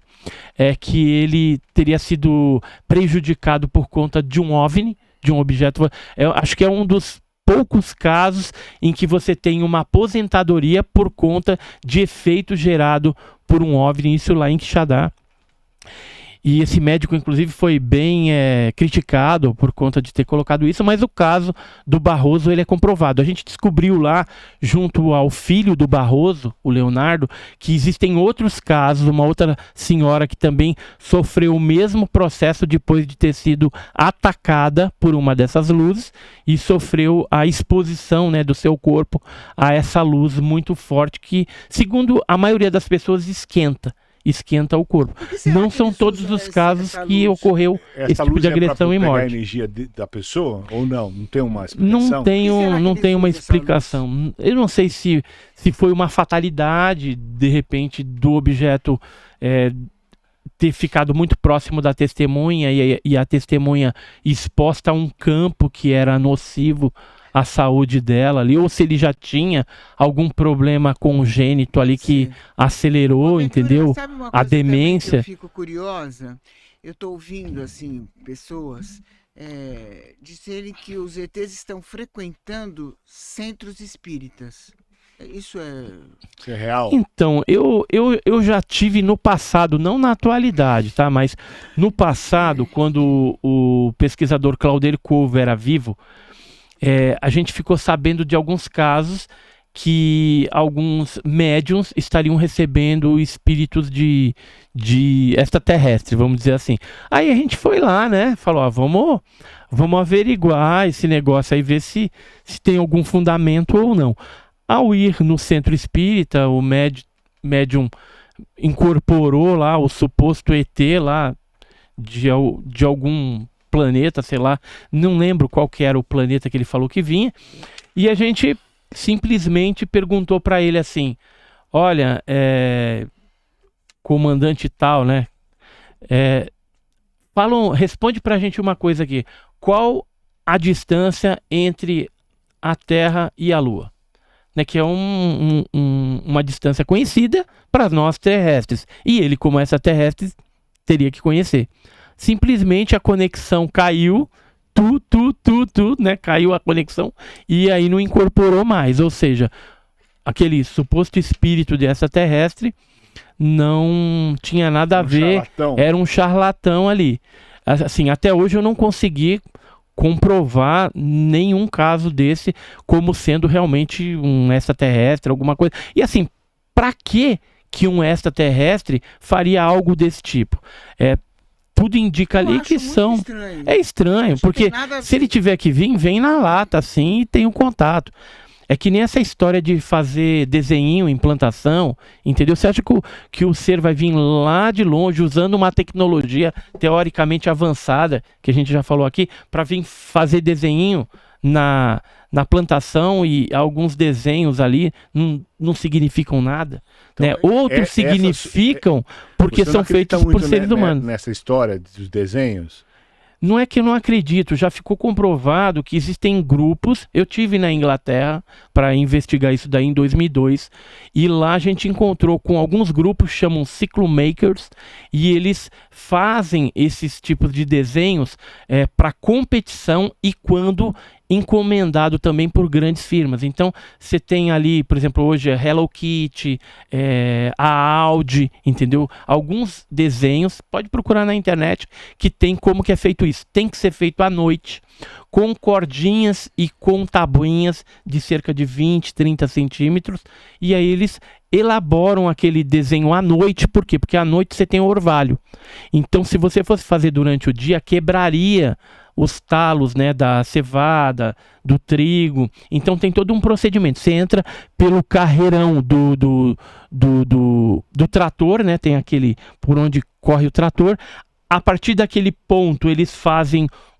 que ele teria sido prejudicado por conta de um OVNI, de um objeto. Eu acho que é um dos poucos casos em que você tem uma aposentadoria por conta de efeito gerado por um OVNI, isso lá em Quixadá. E esse médico, inclusive, foi bem criticado por conta de ter colocado isso, mas o caso do Barroso, ele é comprovado. A gente descobriu lá, junto ao filho do Barroso, o Leonardo, que existem outros casos, uma outra senhora que também sofreu o mesmo processo depois de ter sido atacada por uma dessas luzes e sofreu a exposição, né, do seu corpo a essa luz muito forte que, segundo a maioria das pessoas, esquenta o corpo. Não são todos os casos que ocorreu esse tipo de agressão e morte. A energia da pessoa ou não? Não tem uma explicação? Não tem uma explicação. Eu não sei se foi uma fatalidade, de repente, do objeto ter ficado muito próximo da testemunha e a testemunha exposta a um campo que era nocivo à saúde dela ali, ou se ele já tinha algum problema congênito ali que acelerou, entendeu? Sabe uma coisa A demência. Eu fico curiosa, eu estou ouvindo assim pessoas dizerem que os ETs estão frequentando centros espíritas. Isso é real? Então, eu já tive no passado, não na atualidade, tá? Mas no passado, quando o pesquisador Claudio Covo era vivo, a gente ficou sabendo de alguns casos que alguns médiums estariam recebendo espíritos de extraterrestre, vamos dizer assim. Aí a gente foi lá, né? Falou, vamos averiguar esse negócio aí, ver se tem algum fundamento ou não. Ao ir no centro espírita, o médium incorporou lá o suposto ET lá de algum planeta, sei lá, não lembro qual que era o planeta que ele falou que vinha, e a gente simplesmente perguntou para ele assim, olha, comandante tal, né, responde pra gente uma coisa aqui, qual a distância entre a Terra e a Lua? Né, que é uma distância conhecida para nós terrestres, e ele, como extraterrestre, teria que conhecer. Simplesmente a conexão caiu, né? Caiu a conexão e aí não incorporou mais. Ou seja, aquele suposto espírito de extraterrestre não tinha nada a ver, charlatão. Era um charlatão ali. Assim, até hoje eu não consegui comprovar nenhum caso desse como sendo realmente um extraterrestre, alguma coisa. E assim, para que um extraterrestre faria algo desse tipo? Tudo indica ali que são... Estranho. É estranho, porque se ele tiver que vir, vem na lata, assim, e tem um contato. É que nem essa história de fazer desenho em plantação, entendeu? Você acha que o ser vai vir lá de longe, usando uma tecnologia teoricamente avançada, que a gente já falou aqui, para vir fazer desenho na plantação, e alguns desenhos ali não significam nada, então, né? Outros significam porque são feitos por seres humanos. Nessa história dos desenhos? Não é que eu não acredito, já ficou comprovado que existem grupos. Eu tive na Inglaterra para investigar isso daí em 2002 e lá a gente encontrou com alguns grupos, chamam ciclomakers, e eles fazem esses tipos de desenhos para competição e quando encomendado também por grandes firmas. Então você tem ali, por exemplo, hoje a Hello Kitty, a Audi, entendeu? Alguns desenhos, pode procurar na internet, que tem como que é feito isso. Tem que ser feito à noite, com cordinhas e com tabuinhas de cerca de 20, 30 centímetros, e aí eles elaboram aquele desenho à noite. Por quê? Porque à noite você tem o orvalho. Então se você fosse fazer durante o dia, quebraria os talos, né, da cevada, do trigo. Então tem todo um procedimento. Você entra pelo carreirão do trator, né, tem aquele por onde corre o trator. A partir daquele ponto eles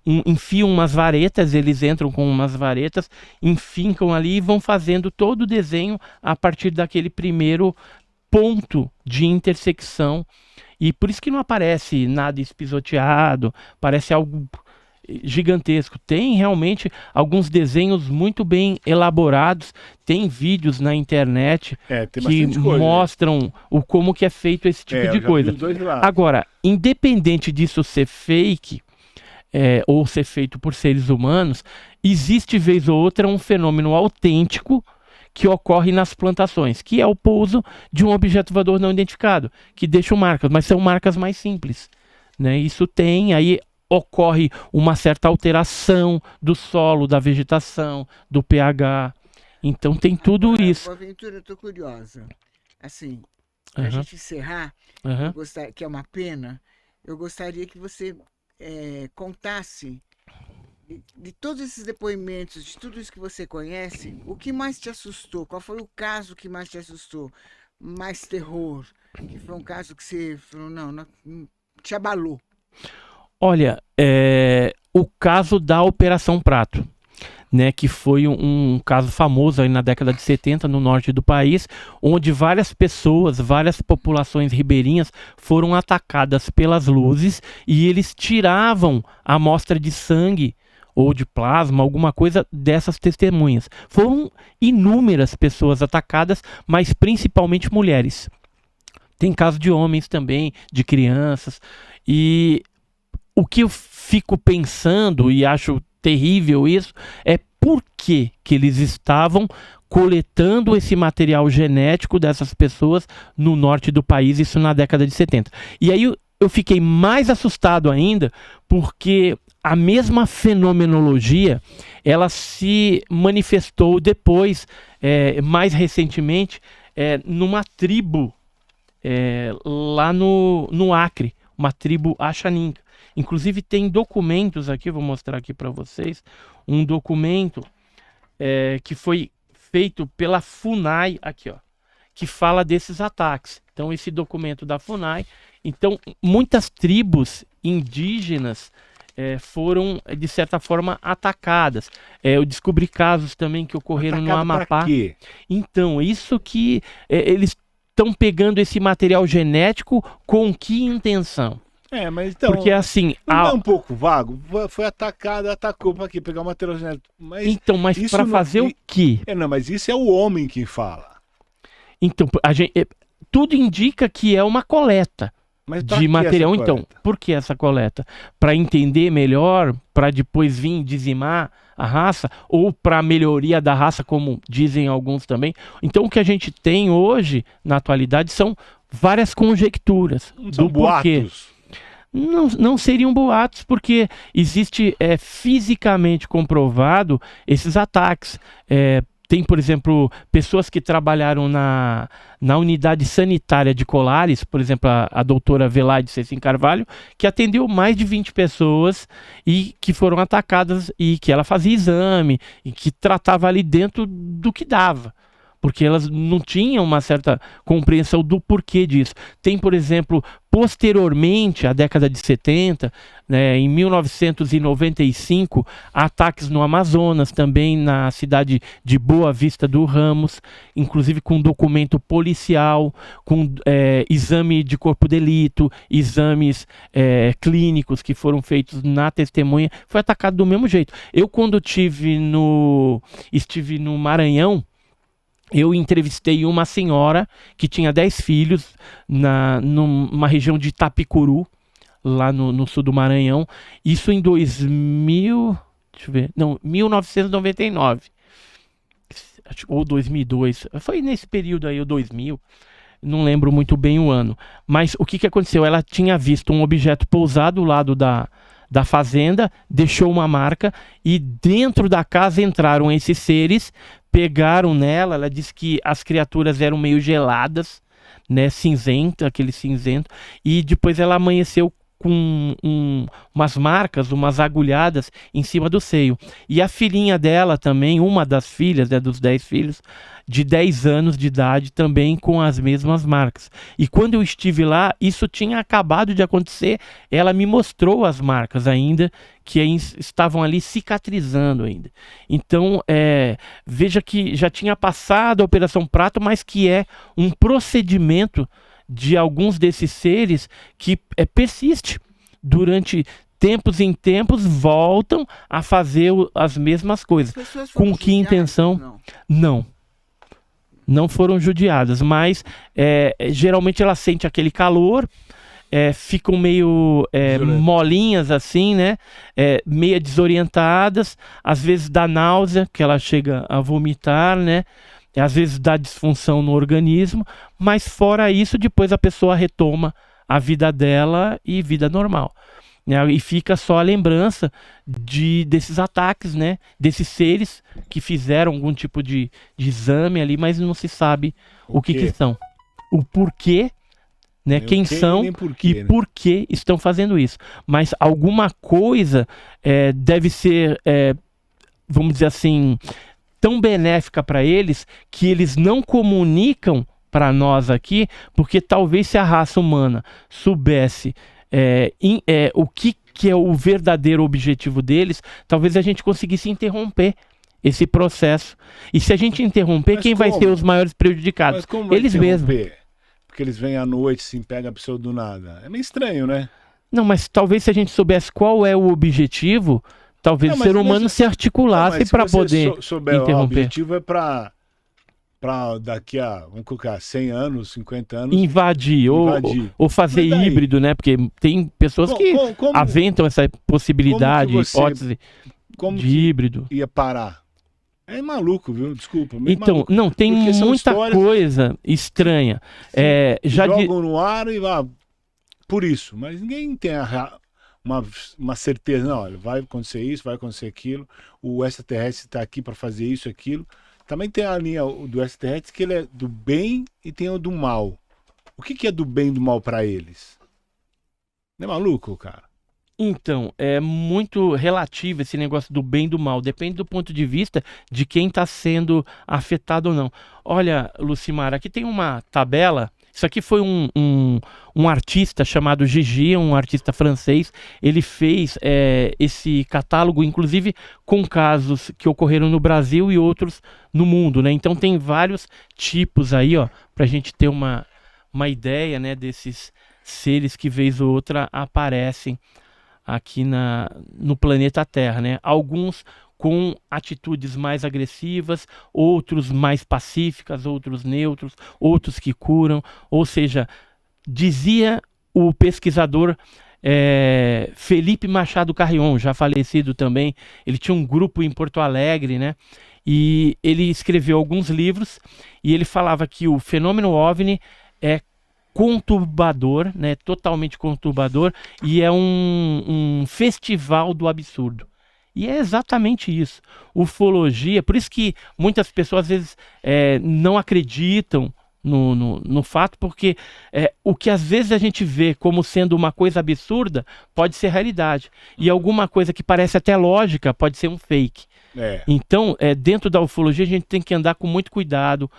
enfiam umas varetas, eles entram com umas varetas, enfincam ali e vão fazendo todo o desenho a partir daquele primeiro ponto de intersecção. E por isso que não aparece nada espisoteado, parece algo gigantesco. Tem realmente alguns desenhos muito bem elaborados, tem vídeos na internet que mostram como que é feito esse tipo de coisa. Agora, independente disso ser fake ou ser feito por seres humanos, existe vez ou outra um fenômeno autêntico que ocorre nas plantações, que é o pouso de um objeto voador não identificado, que deixam marcas, mas são marcas mais simples, né? Isso tem, aí ocorre uma certa alteração do solo, da vegetação, do pH. Então tem tudo isso. Boaventura, eu tô curiosa. Assim, pra gente encerrar, que é uma pena, eu gostaria que você contasse de todos esses depoimentos, de tudo isso que você conhece, o que mais te assustou? Qual foi o caso que mais te assustou? Mais terror? Que foi um caso que você falou, não te abalou? Olha, o caso da Operação Prato, né, que foi um caso famoso aí na década de 70 no norte do país, onde várias pessoas, várias populações ribeirinhas foram atacadas pelas luzes e eles tiravam a amostra de sangue ou de plasma, alguma coisa dessas testemunhas. Foram inúmeras pessoas atacadas, mas principalmente mulheres. Tem caso de homens também, de crianças. E o que eu fico pensando, e acho terrível isso, é por que eles estavam coletando esse material genético dessas pessoas no norte do país, isso na década de 70. E aí eu fiquei mais assustado ainda, porque a mesma fenomenologia, ela se manifestou depois, mais recentemente, numa tribo lá no Acre, uma tribo Axaninca. Inclusive tem documentos aqui, vou mostrar aqui para vocês, um documento que foi feito pela FUNAI, aqui ó, que fala desses ataques. Então esse documento da FUNAI, então muitas tribos indígenas foram de certa forma atacadas. Eu descobri casos também que ocorreram no Amapá. Quê? Então isso que eles estão pegando esse material genético com que intenção? Mas então... Porque assim... Não é um pouco vago? Foi atacado, atacou pra quê? Pegar o material genético. Mas para fazer o quê? Não, mas isso é o homem que fala. Então, tudo indica que é uma coleta de material. Então, por que essa coleta? Para entender melhor, para depois vir dizimar a raça, ou para melhoria da raça, como dizem alguns também. Então, o que a gente tem hoje, na atualidade, são várias conjecturas do porquê. Não seriam boatos, porque existe fisicamente comprovado esses ataques. Tem, por exemplo, pessoas que trabalharam na unidade sanitária de Colares, por exemplo, a doutora Velaide Cecim Carvalho, que atendeu mais de 20 pessoas e que foram atacadas e que ela fazia exame e que tratava ali dentro do que dava. porque elas não tinham uma certa compreensão do porquê disso. Tem, por exemplo, posteriormente, à década de 70, né, em 1995, ataques no Amazonas, também na cidade de Boa Vista do Ramos, inclusive com documento policial, com exame de corpo de delito, exames clínicos que foram feitos na testemunha, foi atacado do mesmo jeito. Eu, quando estive no Maranhão, eu entrevistei uma senhora que tinha 10 filhos numa região de Itapicuru, lá no sul do Maranhão. Isso em 1999. Ou 2002. Foi nesse período aí, o 2000. Não lembro muito bem o ano. Mas o que aconteceu? Ela tinha visto um objeto pousar do lado da fazenda, deixou uma marca e dentro da casa entraram esses seres, pegaram nela. Ela disse que as criaturas eram meio geladas, né, cinzento, aquele cinzento, e depois ela amanheceu com umas marcas, umas agulhadas em cima do seio. E a filhinha dela também, uma das filhas, né, dos 10 filhos, de 10 anos de idade, também com as mesmas marcas. E quando eu estive lá, isso tinha acabado de acontecer, ela me mostrou as marcas ainda, que estavam ali cicatrizando ainda. Então, veja que já tinha passado a Operação Prato, mas que é um procedimento de alguns desses seres que persiste durante tempos em tempos, voltam a fazer as mesmas coisas. Com que intenção? Não foram judiadas, mas geralmente ela sente aquele calor, ficam meio molinhas assim, né? Meio desorientadas, às vezes dá náusea, que ela chega a vomitar, né? Às vezes dá disfunção no organismo, mas fora isso, depois a pessoa retoma a vida dela e vida normal, né? E fica só a lembrança desses ataques, né? Desses seres que fizeram algum tipo de exame ali, mas não se sabe o que são. O porquê, né? Quem são e por que estão fazendo isso. Mas alguma coisa deve ser, vamos dizer assim, tão benéfica para eles, que eles não comunicam para nós aqui, porque talvez se a raça humana soubesse o que é o verdadeiro objetivo deles, talvez a gente conseguisse interromper esse processo. E se a gente interromper, quem vai ser os maiores prejudicados? Eles mesmos. Porque eles vêm à noite, se pegam a pessoa do nada. É meio estranho, né? Não, mas talvez se a gente soubesse qual é o objetivo, talvez o ser humano se articulasse para poder interromper. O objetivo é para daqui a, vamos colocar, 100 anos, 50 anos... Invadir. Ou fazer híbrido, né? Porque tem pessoas que aventam essa possibilidade, hipótese de híbrido. Ia parar? É maluco, viu? Desculpa. Então, maluco. Não, tem muita coisa estranha. Jogam no ar e lá... Por isso. Mas ninguém tem uma certeza, não, olha, vai acontecer isso, vai acontecer aquilo, o extraterrestre está aqui para fazer isso, aquilo. Também tem a linha do extraterrestre que ele é do bem e tem o do mal. O que é do bem e do mal para eles? Não é maluco, cara? Então, é muito relativo esse negócio do bem e do mal. Depende do ponto de vista de quem está sendo afetado ou não. Olha, Lucimar, aqui tem uma tabela. Isso aqui foi um artista chamado Gigi, um artista francês. Ele fez esse catálogo, inclusive com casos que ocorreram no Brasil e outros no mundo, né? Então tem vários tipos aí, ó, para a gente ter uma ideia, né, desses seres que vez ou outra aparecem aqui no planeta Terra, né? Alguns com atitudes mais agressivas, outros mais pacíficas, outros neutros, outros que curam. Ou seja, dizia o pesquisador Felipe Machado Carrion, já falecido também, ele tinha um grupo em Porto Alegre, né? E ele escreveu alguns livros e ele falava que o fenômeno OVNI é conturbador, né? Totalmente conturbador, e é um festival do absurdo. E é exatamente isso. Ufologia, por isso que muitas pessoas às vezes não acreditam no fato, porque o que às vezes a gente vê como sendo uma coisa absurda pode ser realidade. E alguma coisa que parece até lógica pode ser um fake. É. Então, dentro da ufologia, a gente tem que andar com muito cuidado,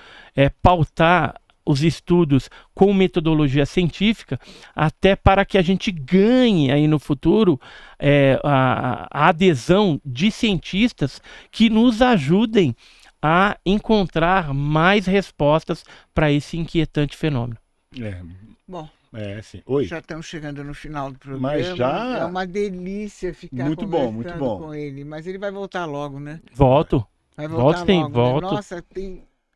pautar os estudos com metodologia científica, até para que a gente ganhe aí no futuro a adesão de cientistas que nos ajudem a encontrar mais respostas para esse inquietante fenômeno. Bom, Sim. Oi. já estamos chegando no final do programa. Mas já- É uma delícia ficar Muito bom, conversando muito bom. com ele. Mas ele vai voltar logo, né? Volto. Vai Volto voltar sim, logo, né? volto. Nossa,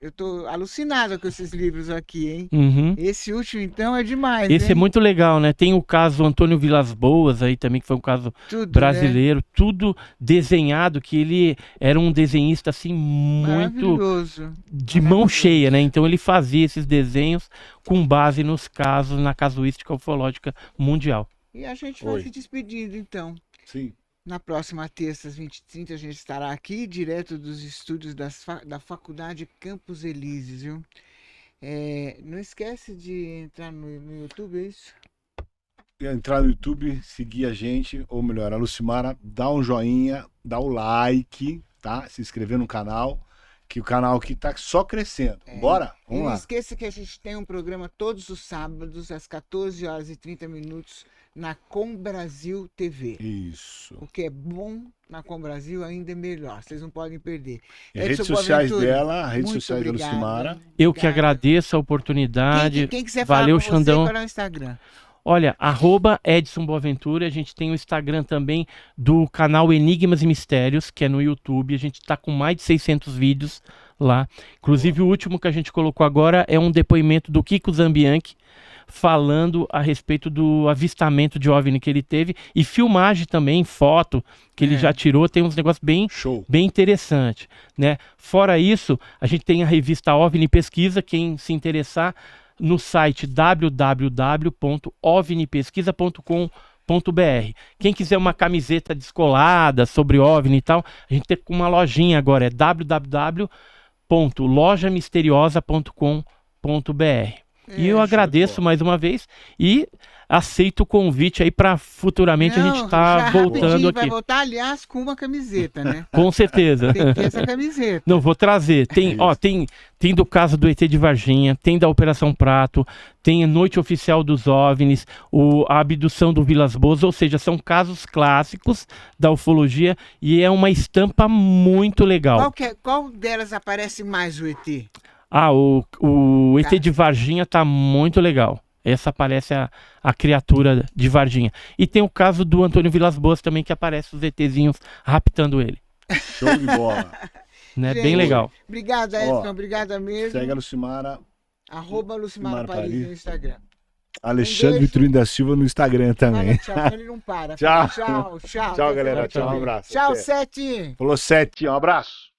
eu tô alucinado com esses livros aqui, hein? Uhum. Esse último, então, é demais, Esse é hein? muito legal, né? Tem o caso Antônio Vilas Boas aí também, que foi um caso Tudo, brasileiro, tudo desenhado, que ele era um desenhista assim né? muito Maravilhoso. de mão cheia, né? Então ele fazia esses desenhos com base nos casos, na casuística ufológica mundial. E a gente vai Oi. se despedindo, então. Sim. Na próxima terça, às 20h30, a gente estará aqui, direto dos estúdios da Faculdade Campos Elíseos, viu? Não esquece de entrar no YouTube, é isso? Entrar no YouTube, seguir a gente, ou melhor, a Lucimara, dá um joinha, dá o like, tá? Se inscrever no canal, que o canal aqui tá só crescendo. Bora? E Vamos não lá. esqueça que a gente tem um programa todos os sábados, às 14h30, na Com Brasil TV. Isso. O que é bom na Com Brasil ainda é melhor. Vocês não podem perder. E redes Edson sociais Boaventura, dela, redes muito sociais obrigado. da Lucimara. Eu que Obrigado. agradeço a oportunidade. Quem quiser Valeu, falar com Xandão. você, qual é o Instagram? Olha, @Edson Boaventura, a gente tem o Instagram também do canal Enigmas e Mistérios, que é no YouTube, a gente está com mais de 600 vídeos lá. Inclusive o último que a gente colocou agora é um depoimento do Kiko Zambianchi, falando a respeito do avistamento de OVNI que ele teve, e filmagem também, foto que ele já tirou, tem uns negócios Show. bem interessante, né? Fora isso, a gente tem a revista OVNI Pesquisa, quem se interessar, no site www.ovnipesquisa.com.br. Quem quiser uma camiseta descolada sobre OVNI e tal, a gente tem uma lojinha agora, é www.lojamisteriosa.com.br. E eu agradeço mais uma vez e aceito o convite aí para futuramente a gente Não, estar já voltando rapidinho aqui. Vai voltar, aliás, com uma camiseta, né? Com certeza. Tem que ter essa camiseta. Não, vou trazer. Tem, ó, tem do caso do ET de Varginha, tem da Operação Prato, tem a Noite Oficial dos OVNIs, a abdução do Vilas Boas, ou seja, são casos clássicos da ufologia e é uma estampa muito legal. Qual delas aparece mais o ET? O ET de Varginha tá muito legal. Essa aparece a criatura de Varginha. E tem o caso do Antônio Vilas Boas também, que aparece os ETzinhos raptando ele. Show de bola. Né? Gente, Bem legal. Obrigada, Edson. Obrigada mesmo. Segue a Lucimara. @Lucimara Paris no Instagram. Alexandre beijo. Vitorino da Silva no Instagram também. Fala, tchau, ele não para. Tchau. Tchau, tchau. Tchau, galera. Tchau, um abraço. Tchau, Até. Sete. Falou 7, um abraço.